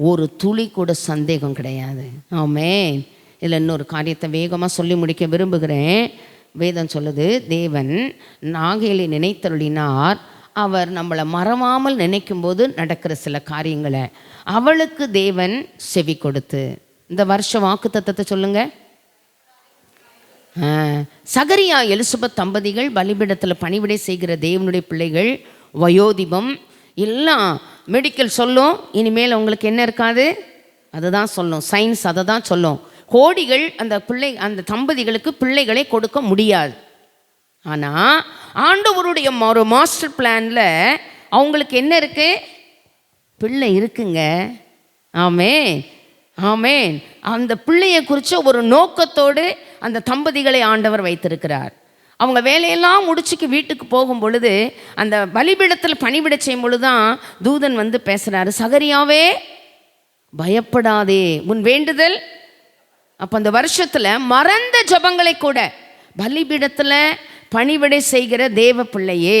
ஒரு துளி கூட சந்தேகம் கிடையாது. ஆமேன். இதில் இன்னொரு காரியத்தை வேகமாக சொல்லி முடிக்க விரும்புகிறேன். வேதம் சொல்லுது, தேவன் நாகேலை நினைத்தருளினார். அவர் நம்மளை மறவாமல் நினைக்கும்போது நடக்கிற சில காரியங்களை அவளுக்கு தேவன் செவி கொடுத்து. இந்த வருஷம் வாக்குத்தத்தத்தை சொல்லுங்க. சகரியா எலிசபெத் தம்பதிகள் பலிபீடத்தில் பணிவிடை செய்கிற தேவனுடைய பிள்ளைகள், வயோதிபம் எல்லாம் மெடிக்கல் சொல்லும். இனிமேல் உங்களுக்கு என்ன இருக்காது, அதுதான் சொல்லும். சயின்ஸ் அதை தான் சொல்லும். கோடிகள் அந்த தம்பதிகளுக்கு பிள்ளைகளை கொடுக்க முடியாது. ஆனால் ஆண்டவருடைய ஒரு மாஸ்டர் பிளானில் அவங்களுக்கு என்ன இருக்கு, பிள்ளை இருக்குங்க. ஆமேன். ஆமேன். அந்த பிள்ளையை குறித்த ஒரு நோக்கத்தோடு அந்த தம்பதிகளை ஆண்டவர் வைத்திருக்கிறார். அவங்க வேலையெல்லாம் முடிச்சுக்கு வீட்டுக்கு போகும் பொழுது அந்த பலிபீடத்தில் பணிவிட செய்யும் பொழுது தான் தூதன் வந்து பேசுகிறாரு, சகரியாவே பயப்படாதே, உன் வேண்டுதல். அப்போ அந்த வருஷத்தில் மறந்த ஜபங்களை கூட பலிபீடத்தில் பணிவிடை செய்கிற தேவ பிள்ளையே,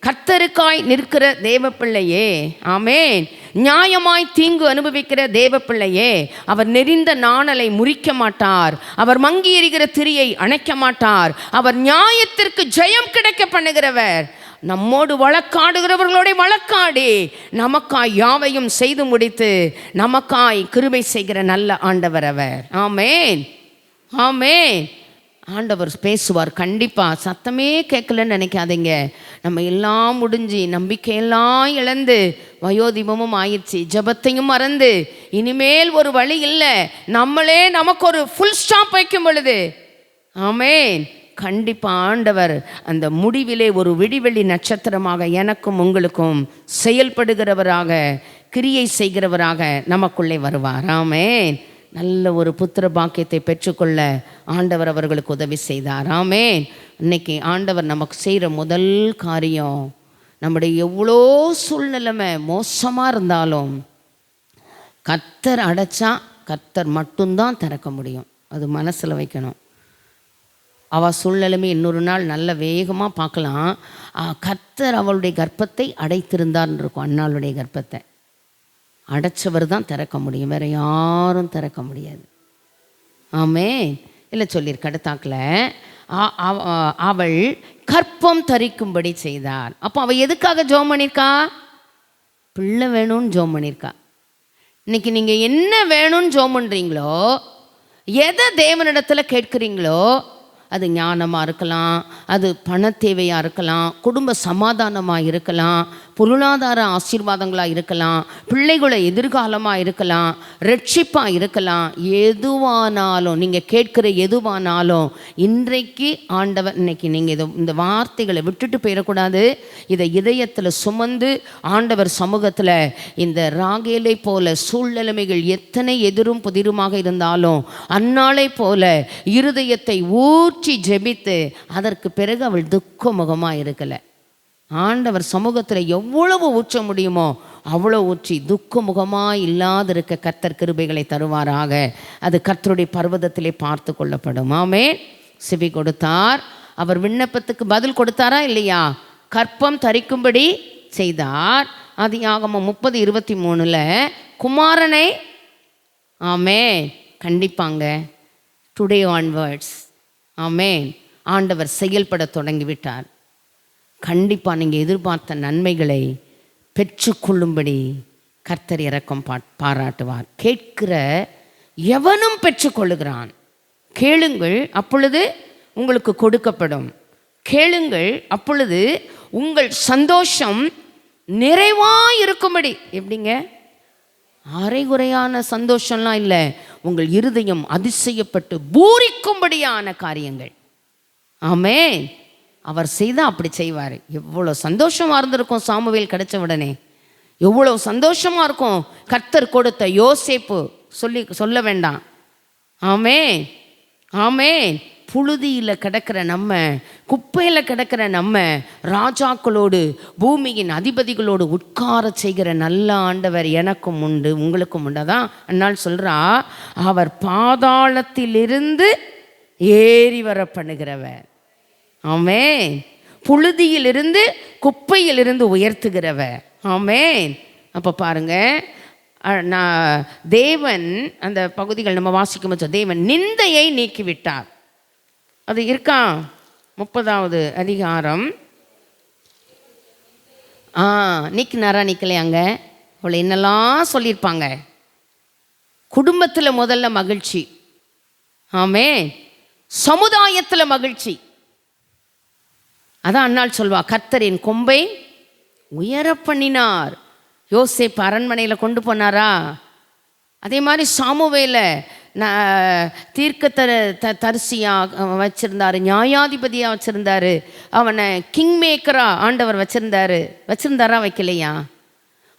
கர்த்தருக்காய் நிற்கிற தேவ பிள்ளையே, ஆமேன், நியாயமாய் தீங்கு அனுபவிக்கிற தேவ பிள்ளையே, அவர் நெறிந்த நாணலை முறிக்க மாட்டார், அவர் மங்கி எறிகிற திரியை அணைக்க மாட்டார், அவர் நியாயத்திற்கு ஜெயம் கிடைக்க பண்ணுகிறவர், நம்மோடு வழக்காடுகிறவர்களோட வழக்காடி நமக்காய் யாவையும் செய்து முடித்து நமக்காய் கிருபை செய்கிற நல்ல ஆண்டவர் அவர். ஆமேன், ஆமேன். ஆண்டவர் பேசுவார் கண்டிப்பாக. சத்தமே கேட்கலன்னு நினைக்காதீங்க. நம்ம எல்லாம் முடிஞ்சு நம்பிக்கையெல்லாம் இழந்து வயோதிபமும் ஆயிடுச்சு, ஜபத்தையும் மறந்து இனிமேல் ஒரு வழி இல்லை, நம்மளே நமக்கு ஒரு ஃபுல் ஸ்டாப் வைக்கும் பொழுது, ஆமேன், கண்டிப்பாக ஆண்டவர் அந்த முடிவிலே ஒரு விடிவெளி நட்சத்திரமாக எனக்கும் உங்களுக்கும் செயல்படுகிறவராக, கிரியை செய்கிறவராக நமக்குள்ளே வருவார். ஆமேன். நல்ல ஒரு புத்திர பாக்கியத்தை பெற்றுக்கொள்ள ஆண்டவர் அவர்களுக்கு உதவி செய்தார். ஆமேன். இன்னைக்கு ஆண்டவர் நமக்கு செய்கிற முதல் காரியம், நம்முடைய எவ்வளோ சூழ்நிலைமை மோசமாக இருந்தாலும் கர்த்தர் அடைச்சா கர்த்தர் மட்டும்தான் திறக்க முடியும். அது மனசில் வைக்கணும். அவள் சூழ்நிலைமை இன்னொரு நாள் நல்ல வேகமாக பார்க்கலாம். கர்த்தர் அவளுடைய கர்ப்பத்தை அடைத்திருந்தார்னு இருக்கும். அன்னாளுடைய கர்ப்பத்தை அடைச்சவர் தான் திறக்க முடியும், வேறு யாரும் திறக்க முடியாது. ஆமேன். இல்லை சொல்லியிருக்க அடுத்தாக்கில் அவள் கற்பம் தரிக்கும்படி செய்தார். அப்போ அவள் எதுக்காக ஜெபம் பண்ணியிருக்கா? பிள்ளை வேணும்னு ஜெபம் பண்ணியிருக்கா. இன்னைக்கு நீங்கள் என்ன வேணும்னு ஜெபம் பண்ணுறீங்களோ, எதை தேவனிடத்தில் கேட்குறீங்களோ, அது ஞானமாக இருக்கலாம், அது பண தேவையாக இருக்கலாம், குடும்ப சமாதானமாக இருக்கலாம், பொருளாதார ஆசீர்வாதங்களாக இருக்கலாம், பிள்ளைகளை எதிர்காலமாக இருக்கலாம், ரட்சிப்பாக இருக்கலாம். எதுவானாலும் நீங்கள் கேட்குற எதுவானாலும் இன்றைக்கு ஆண்டவர், இன்னைக்கு நீங்கள் இந்த வார்த்தைகளை விட்டுட்டு போயிடக்கூடாது. இதை இதயத்தில் சுமந்து ஆண்டவர் சமூகத்தில் இந்த ராகேலை போல சூழ்நிலைமைகள் எத்தனை எதிரும் புதிருமாக இருந்தாலும் அந்நாளை போல இருதயத்தை ஊற்றி ஜெபித்து அதற்கு பிறகு அவள் துக்க முகமாக இருக்கலை. ஆண்டவர் சமூகத்தில் எவ்வளவு ஊற்ற முடியுமோ அவ்வளோ ஊற்றி துக்க முகமாக இல்லாதிருக்க கர்த்தர் கிருபைகளை தருவாராக. அது கர்த்தருடைய பர்வதத்திலே பார்த்து கொள்ளப்படும். ஆமென். செவி கொடுத்தார். அவர் விண்ணப்பத்துக்கு பதில் கொடுத்தாரா இல்லையா? கற்பம் தரிக்கும்படி செய்தார். ஆதியாகமம் 30:23 குமாரனை, ஆமென், கண்டிப்பாங்க டுடே ஆன்வர்ட்ஸ், ஆமென், ஆண்டவர் செயல்பட தொடங்கிவிட்டார். கண்டிப்பாக நீங்கள் எதிர்பார்த்த நன்மைகளை பெற்றுக்கொள்ளும்படி கர்த்தர் இரக்கம் பாராட்டுவார். கேட்கிற எவனும் பெற்றுக்கொள்ளுகிறான். கேளுங்கள், அப்பொழுது உங்களுக்கு கொடுக்கப்படும். கேளுங்கள், அப்பொழுது உங்கள் சந்தோஷம் நிறைவாக இருக்கும்படி. எப்படிங்க? அரைகுறையான சந்தோஷம்லாம் இல்லை, உங்கள் இருதயம் அதிசயப்பட்டு பூரிக்கும்படியான காரியங்கள். ஆமென். அவர் செய்தால் அப்படி செய்வார். எவ்வளோ சந்தோஷமாக இருந்திருக்கும் சாமுவேல் கிடைச்ச உடனே, எவ்வளோ சந்தோஷமாக இருக்கும். கர்த்தர் கொடுத்த யோசேப்பு சொல்ல வேண்டாம். ஆமென், ஆமென். புழுதியில் கிடக்கிற நம்ம, குப்பையில் கிடக்கிற நம்ம ராஜாக்களோடு பூமியின் அதிபதிகளோடு உட்கார செய்கிற நல்ல ஆண்டவர் எனக்கும் உண்டு, உங்களுக்கும் உண்டு. அதான் அந்நாள் சொல்கிறா, அவர் பாதாளத்திலிருந்து ஏறி வர பண்ணுகிறவர். ஆமென். புழுதியிலிருந்து குப்பையிலிருந்து உயர்த்துகிறவர். ஆமென். அப்போ பாருங்க, நான் தேவன் அந்த பகுதிகள் நம்ம வாசிக்கும் போது தேவன் நிந்தையை நீக்கிவிட்டார். அது இருக்கா 30வது அதிகாரம். நீக்கினாரா நீக்கலையாங்க? அவளை என்னெல்லாம் சொல்லியிருப்பாங்க. குடும்பத்தில் முதல்ல மகிழ்ச்சி, ஆமென், சமுதாயத்தில் மகிழ்ச்சி. அதான் அன்னாள் சொல்வா, கர்த்தரின் கொம்பை உயர பண்ணினார். யோசேப்பு அரண்மனையில் கொண்டு போனாரா? அதே மாதிரி சாமுவேலை தரிசியாக வச்சுருந்தார், நியாயாதிபதியாக வச்சுருந்தாரு, அவனை கிங் மேக்கராக ஆண்டவர் வச்சுருந்தாரா வைக்கலையா?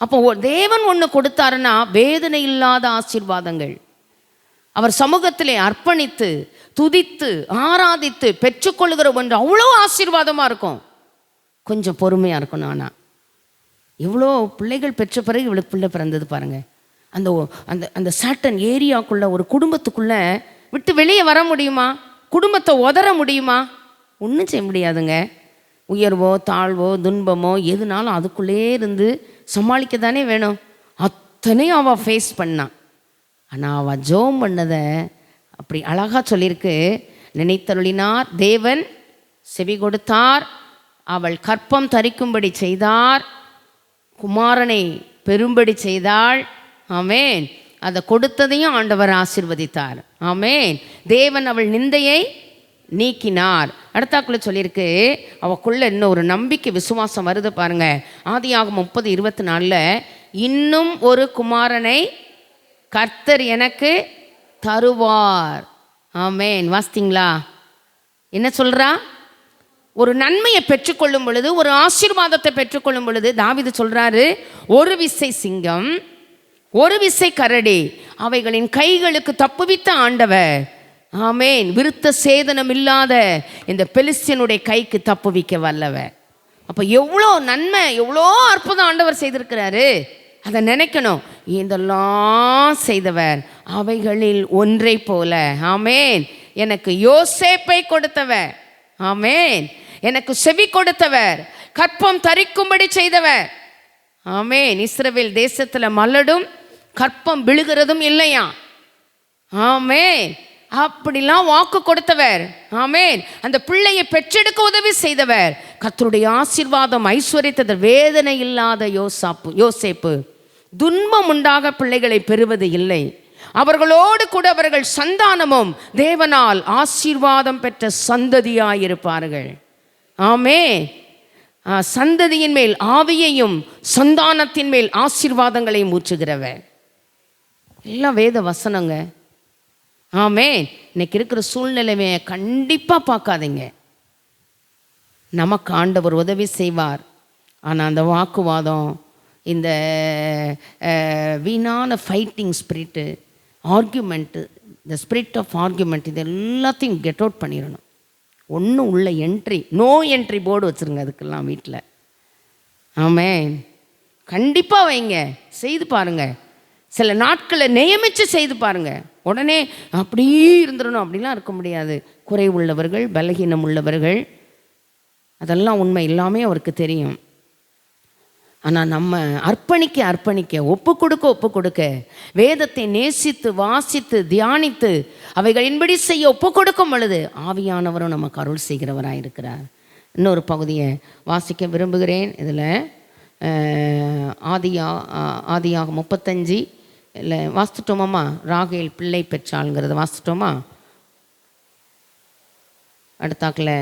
அப்போ தேவன் ஒன்று கொடுத்தாருன்னா வேதனை இல்லாத ஆசீர்வாதங்கள். அவர் சமூகத்திலே அர்ப்பணித்து துதித்து ஆராதித்து பெற்றுக்கொள்கிற ஒன்று அவ்வளோ ஆசீர்வாதமாக இருக்கும். கொஞ்சம் பொறுமையாக இருக்கணும். ஆனால் எவ்வளோ பிள்ளைகள் பெற்ற பிறகு இவளுக்கு பிள்ளை பிறந்தது பாருங்கள். அந்த அந்த அந்த சர்டன் ஏரியாக்குள்ளே ஒரு குடும்பத்துக்குள்ளே விட்டு வெளியே வர முடியுமா? குடும்பத்தை உதற முடியுமா? ஒன்றும் செய்ய முடியாதுங்க. உயர்வோ தாழ்வோ துன்பமோ எதுனாலும் அதுக்குள்ளே இருந்து சமாளிக்க தானே வேணும். அத்தனையும் அவள் ஃபேஸ் பண்ணான். ஆனால் அவள் ஜோம் பண்ணதை அப்படி அழகாக சொல்லியிருக்கு. நினைத்தருளினார், தேவன் செவி கொடுத்தார், அவள் கற்பம் தரிக்கும்படி செய்தார், குமாரனை பெரும்படி செய்தாள். ஆமேன். அதை கொடுத்ததையும் ஆண்டவர் ஆசீர்வதித்தார். ஆமேன். தேவன் அவள் நிந்தையை நீக்கினார். அடுத்தாக்குள்ள சொல்லியிருக்கு, அவக்குள்ள இன்னும் ஒரு நம்பிக்கை விசுவாசம் வருது பாருங்க. ஆதியாகமம் 30:24 இன்னும் ஒரு குமாரனை கர்த்தர் எனக்கு தருவார். ஆமேன். வாசித்தீங்களா? என்ன சொல்றா? ஒரு நன்மையை பெற்றுக்கொள்ளும் பொழுது, ஒரு ஆசீர்வாதத்தை பெற்றுக்கொள்ளும் பொழுது தாவீது சொல்றாரு, ஒரு விசை சிங்கம் ஒரு விசை கரடி அவைகளின் கைகளுக்கு தப்புவித்த ஆண்டவர். ஆமேன். விருத்த சேதனம் இல்லாத இந்த பெலிஸ்தியனுடைய கைக்கு தப்புவிக்க வல்லவர். அப்போ எவ்வளோ நன்மை, எவ்வளோ அற்புதம் ஆண்டவர் செய்திருக்கிறாரு. அதை நினைக்கணும். இதெல்லாம் செய்தவர் அவைகளில் ஒன்றை போல. ஆமேன். எனக்கு யோசேப்பை கொடுத்தவர். ஆமேன். எனக்கு செவி கொடுத்தவர், கற்பம் தரிக்கும்படி செய்தவர். ஆமேன். இஸ்ரவேல் தேசத்தில் மலடும் கற்பம் விழுகிறதும் இல்லையா? ஆமேன். அப்படிலாம் வாக்கு கொடுத்தவர். ஆமேன். அந்த பிள்ளையை பெற்றெடுக்க உதவி செய்தவர். கர்த்தருடைய ஆசீர்வாதம் ஐஸ்வர்யத்தை வேதனை இல்லாத யோசேப்பு துன்பம் உண்டாக பிள்ளைகளை பெறுவது இல்லை. அவர்களோடு கூட அவர்கள் சந்தானமும் தேவனால் ஆசீர்வாதம் பெற்ற சந்ததியாயிருப்பார்கள். ஆமேன். சந்ததியின் மேல் ஆவியையும் சந்தானத்தின் மேல் ஆசீர்வாதங்களையும் ஊற்றுகிறவர். எல்லாம் வேத வசனங்க. ஆமேன். இன்னைக்கு இருக்கிற சூழ்நிலையை கண்டிப்பாக பார்க்காதீங்க. நமக்கு ஆண்டவர் உதவி செய்வார். ஆனால் அந்த வாக்குவாதம், இந்த வீணான ஃபைட்டிங் ஸ்பிரிட்டு, ஆர்கியூமெண்ட்டு, இந்த ஸ்பிரிட் ஆஃப் ஆர்கியூமெண்ட், இது எல்லாத்தையும் கெட் அவுட் பண்ணிடணும். ஒன்றும் உள்ள என்ட்ரி, நோ என்ட்ரி போர்டு வச்சுருங்க அதுக்கெல்லாம் வீட்டில். ஆமேன். கண்டிப்பாக வைங்க, செய்து பாருங்கள். சில நாட்களை நியமித்து செய்து பாருங்கள். உடனே அப்படியே இருந்துடணும் அப்படிலாம் இருக்க முடியாது. குறை உள்ளவர்கள், பலகீனம் உள்ளவர்கள், அதெல்லாம் உண்மை எல்லாமே அவருக்கு தெரியும். ஆனால் நம்ம அர்ப்பணிக்க ஒப்பு கொடுக்க வேதத்தை நேசித்து வாசித்து தியானித்து அவைகளின்படி செய்ய ஒப்பு கொடுக்கும் பொழுது ஆவியானவரும் நமக்கு அருள் செய்கிறவராக இருக்கிறார். இன்னொரு பகுதியை வாசிக்க விரும்புகிறேன். இதில் ஆதியாக 35 இல்லை வாசித்துட்டோமாம்மா? ராகேல் பிள்ளை பெற்றாளுங்கிறத வாசித்துட்டோமா? அடுத்தாக்கில்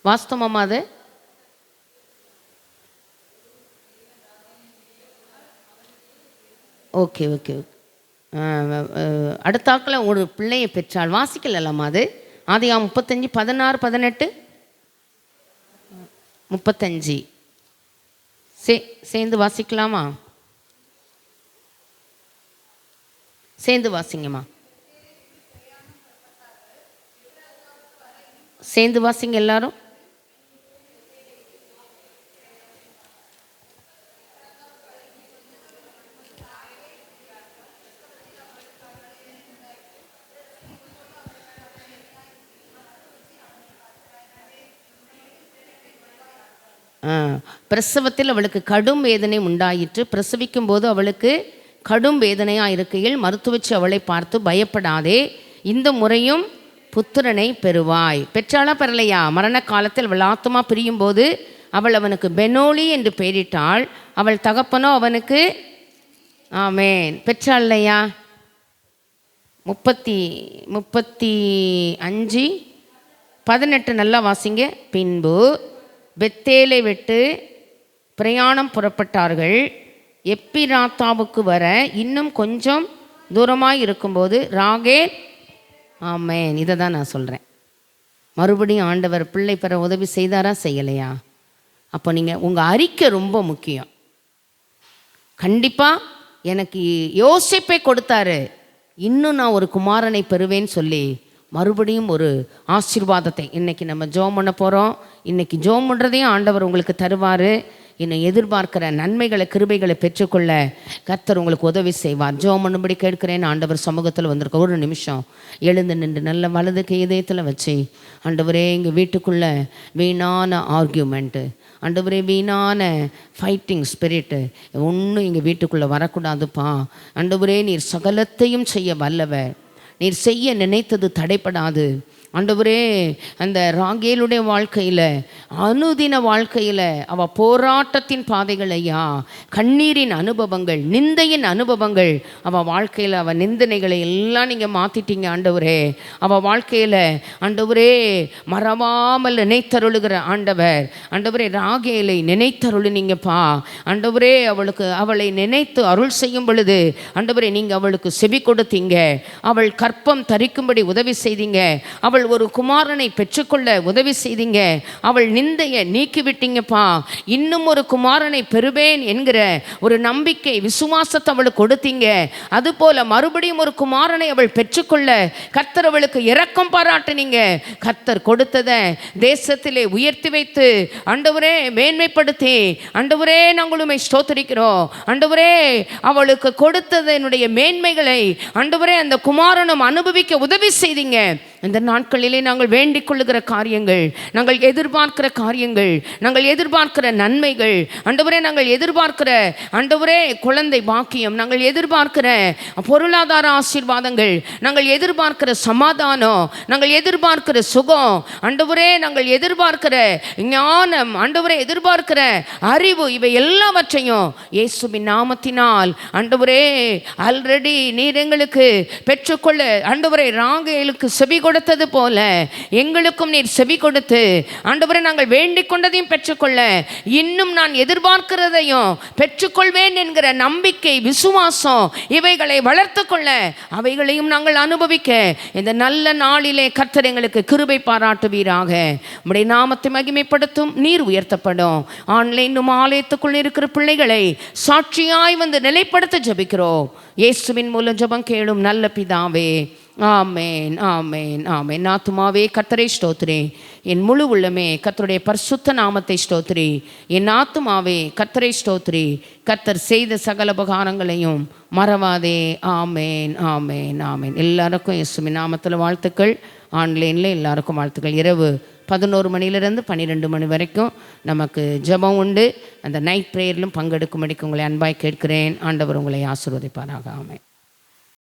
வாசித்தோமாம்மா? அது ஓகே. அடுத்தாக்கில் ஒரு பிள்ளையை பெற்றாள். வாசிக்கலாமா? அது ஆதியாகமம் 35 16 18 35 சேர்ந்து வாசிக்கலாமா? சேர்ந்து வாசிங்கம்மா. சேர்ந்து வாசிங்க எல்லாரும். பிரசவத்தில் அவளுக்கு கடும் வேதனை உண்டாயிற்று. பிரசவிக்கும் போது அவளுக்கு கடும் வேதனையாக இருக்கையில் மருத்துவச்சி அவளை பார்த்து, பயப்படாதே, இந்த முறையும் புத்திரனை பெறுவாய். பெற்றாளா பெறலையா? மரண காலத்தில் அவள் ஆத்துமா பிரியும் போது அவள் அவனுக்கு பெனோலி என்று பெயரிட்டாள். அவள் தகப்பனோ அவனுக்கு ஆமேன் பெற்றாள் இல்லையா? 35:18 நல்லா வாசிங்க. பின்பு பெத்தேலை விட்டு பிரயாணம் புறப்பட்டார்கள். எப்பிராத்தாவுக்கு வர இன்னும் கொஞ்சம் தூரமாக இருக்கும்போது ராகேல். ஆமேன். இதை தான் நான் சொல்கிறேன். மறுபடியும் ஆண்டவர் பிள்ளை பெற உதவி செய்தாரா செய்யலையா? அப்போ நீங்கள் உங்கள் அறிக்கை ரொம்ப முக்கியம். கண்டிப்பாக எனக்கு யோசிப்பை கொடுத்தாரு, இன்னும் நான் ஒரு குமாரனை பெறுவேன்னு சொல்லி மறுபடியும் ஒரு ஆசீர்வாதத்தை இன்றைக்கி நம்ம ஜெபம் பண்ண போகிறோம். இன்றைக்கி ஜெபம் பண்ணுறதையும் ஆண்டவர் உங்களுக்கு தருவார். இன்னும் எதிர்பார்க்கிற நன்மைகளை கிருபைகளை பெற்றுக்கொள்ள கர்த்தர் உங்களுக்கு உதவி செய்வார். ஜெபம் பண்ணும்படி கேட்கிறேன்னு ஆண்டவர் சமூகத்தில் வந்திருக்க ஒரு நிமிஷம் எழுந்து நின்று நல்ல வலதுக்கு இதயத்தில் வச்சு, ஆண்டவரே எங்கள் வீட்டுக்குள்ளே வீணான ஆர்கியூமெண்ட்டு, ஆண்டவரே வீணான ஃபைட்டிங் ஸ்பிரிட்டு ஒன்றும் எங்கள் வீட்டுக்குள்ளே வரக்கூடாதுப்பா. ஆண்டவரே நீர் சகலத்தையும் செய்ய வல்லவர், நீர் செய்ய நினைத்தது தடைப்படாது. ஆண்டவரே அந்த ராகேலுடைய வாழ்க்கையில் அனுதின வாழ்க்கையில் அவள் போராட்டத்தின் பாதைகள் ஐயா, கண்ணீரின் அனுபவங்கள், நிந்தையின் அனுபவங்கள் அவள் வாழ்க்கையில், அவள் நிந்தனைகளை எல்லாம் நீங்கள் மாற்றிட்டீங்க ஆண்டவரே. அவள் வாழ்க்கையில் ஆண்டவரே மறவாமல் நினைத்தருளுகிற ஆண்டவர், ஆண்டவரே ராகேலை நினைத்தருளுனீங்கப்பா. ஆண்டவரே அவளை நினைத்து அருள் செய்யும் பொழுது ஆண்டவரே நீங்கள் அவளுக்கு செவி கொடுத்தீங்க. அவள் கற்பம் தரிக்கும்படி உதவி செய்தீங்க. அவள் ஒரு குமாரனை பெற்றுக்கொள்ள உதவி செய்தீங்க. அவள் நிந்தையை நீக்கிவிட்டீங்கப்பா. இன்னும் ஒரு குமாரனை பெறுவேன் என்கிற ஒரு நம்பிக்கை விசுவாசத்தை அவளுக்கு கொடுத்தீங்க. அதுபோல மறுபடியும் ஒரு குமாரனை அவள் பெற்றுக்கொள்ள கர்த்தர் அவளுக்கு இரக்கம் பாராட்டினீங்க. கர்த்தர் கொடுத்ததை தேசத்திலே உயர்த்தி வைத்து ஆண்டவரே மேன்மைப்படுத்தி, ஆண்டவரே நாங்களுமே ஸ்தோத்திரிக்கிறோம். ஆண்டவரே அவளுக்கு கொடுத்ததனுடைய மேன்மைகளை ஆண்டவரே அந்த குமாரனும் அனுபவிக்க உதவி செய்தீங்க. இந்த நாட்களிலே நாங்கள் வேண்டிக் கொள்ளுகிற காரியங்கள், நாங்கள் எதிர்பார்க்கிற காரியங்கள், நாங்கள் எதிர்பார்க்கிற நன்மைகள், ஆண்டவரே நாங்கள் எதிர்பார்க்கிற ஆண்டவரே குழந்தை பாக்கியம், நாங்கள் எதிர்பார்க்கிற பொருளாதார ஆசீர்வாதங்கள், நாங்கள் எதிர்பார்க்கிற சமாதானம், நாங்கள் எதிர்பார்க்கிற சுகம், ஆண்டவரே நாங்கள் எதிர்பார்க்கிற ஞானம், ஆண்டவரே எதிர்பார்க்கிற அறிவு, இவை எல்லாவற்றையும் இயேசுவின் நாமத்தினால் ஆண்டவரே ஆல்ரெடி நீர் எங்களுக்கு பெற்றுக்கொள்ள ஆண்டவரே ராகேலுக்கு செவி கொடுத்தது போல எங்களுக்கும் நீர் செவி கொடுத்து ஆண்டவரே நாங்கள் வேண்டிக் கொண்டதையும் பெற்றுக்கொள்ள, இன்னும் நான் எதிர்பார்க்கிறதையும் பெற்றுக்கொள்வேன் என்கிற நம்பிக்கை விசுவாசம் இவைகளை வளர்த்து கொள்ள, அவைகளையும் நாங்கள் அனுபவிக்க இந்த நல்ல நாளிலே கர்த்தர் எங்களுக்கு கிருபை பாராட்டுவீராக. உம்முடைய நாமத்தை மகிமைப்படுத்தும், நீர் உயர்த்தப்படும். ஆன்லைனும் ஆலயத்துக்குள் இருக்கிற பிள்ளைகளை சாட்சியாய் வந்து நிலைப்படுத்த ஜெபிக்கிறோம். இயேசுவின் மூலம் ஜெபம் கேளும் நல்ல பிதாவே. ஆமேன், ஆமேன், ஆமேன். ஆத்துமாவே கர்த்தரை ஸ்தோத்திரி, என் முழு உள்ளமே கர்த்தருடைய பரிசுத்த நாமத்தை ஸ்தோத்திரி. என் ஆத்துமாவே கர்த்தரை ஸ்தோத்திரி, கர்த்தர் செய்த சகல உபகாரங்களையும் மறவாதே. ஆமேன், ஆமேன், ஆமேன். எல்லாருக்கும் இயேசுவின் நாமத்தில் வாழ்த்துக்கள். ஆன்லைனில் எல்லாருக்கும் வாழ்த்துக்கள். இரவு 11 மணிலிருந்து 12 மணி வரைக்கும் நமக்கு ஜெபம் உண்டு. அந்த நைட் ப்ரேயரிலும் பங்கெடுக்கும்படிக்கு உங்களை அன்பாய் கேட்கிறேன். ஆண்டவர் உங்களை ஆசீர்வதிப்பாராக. ஆமென்.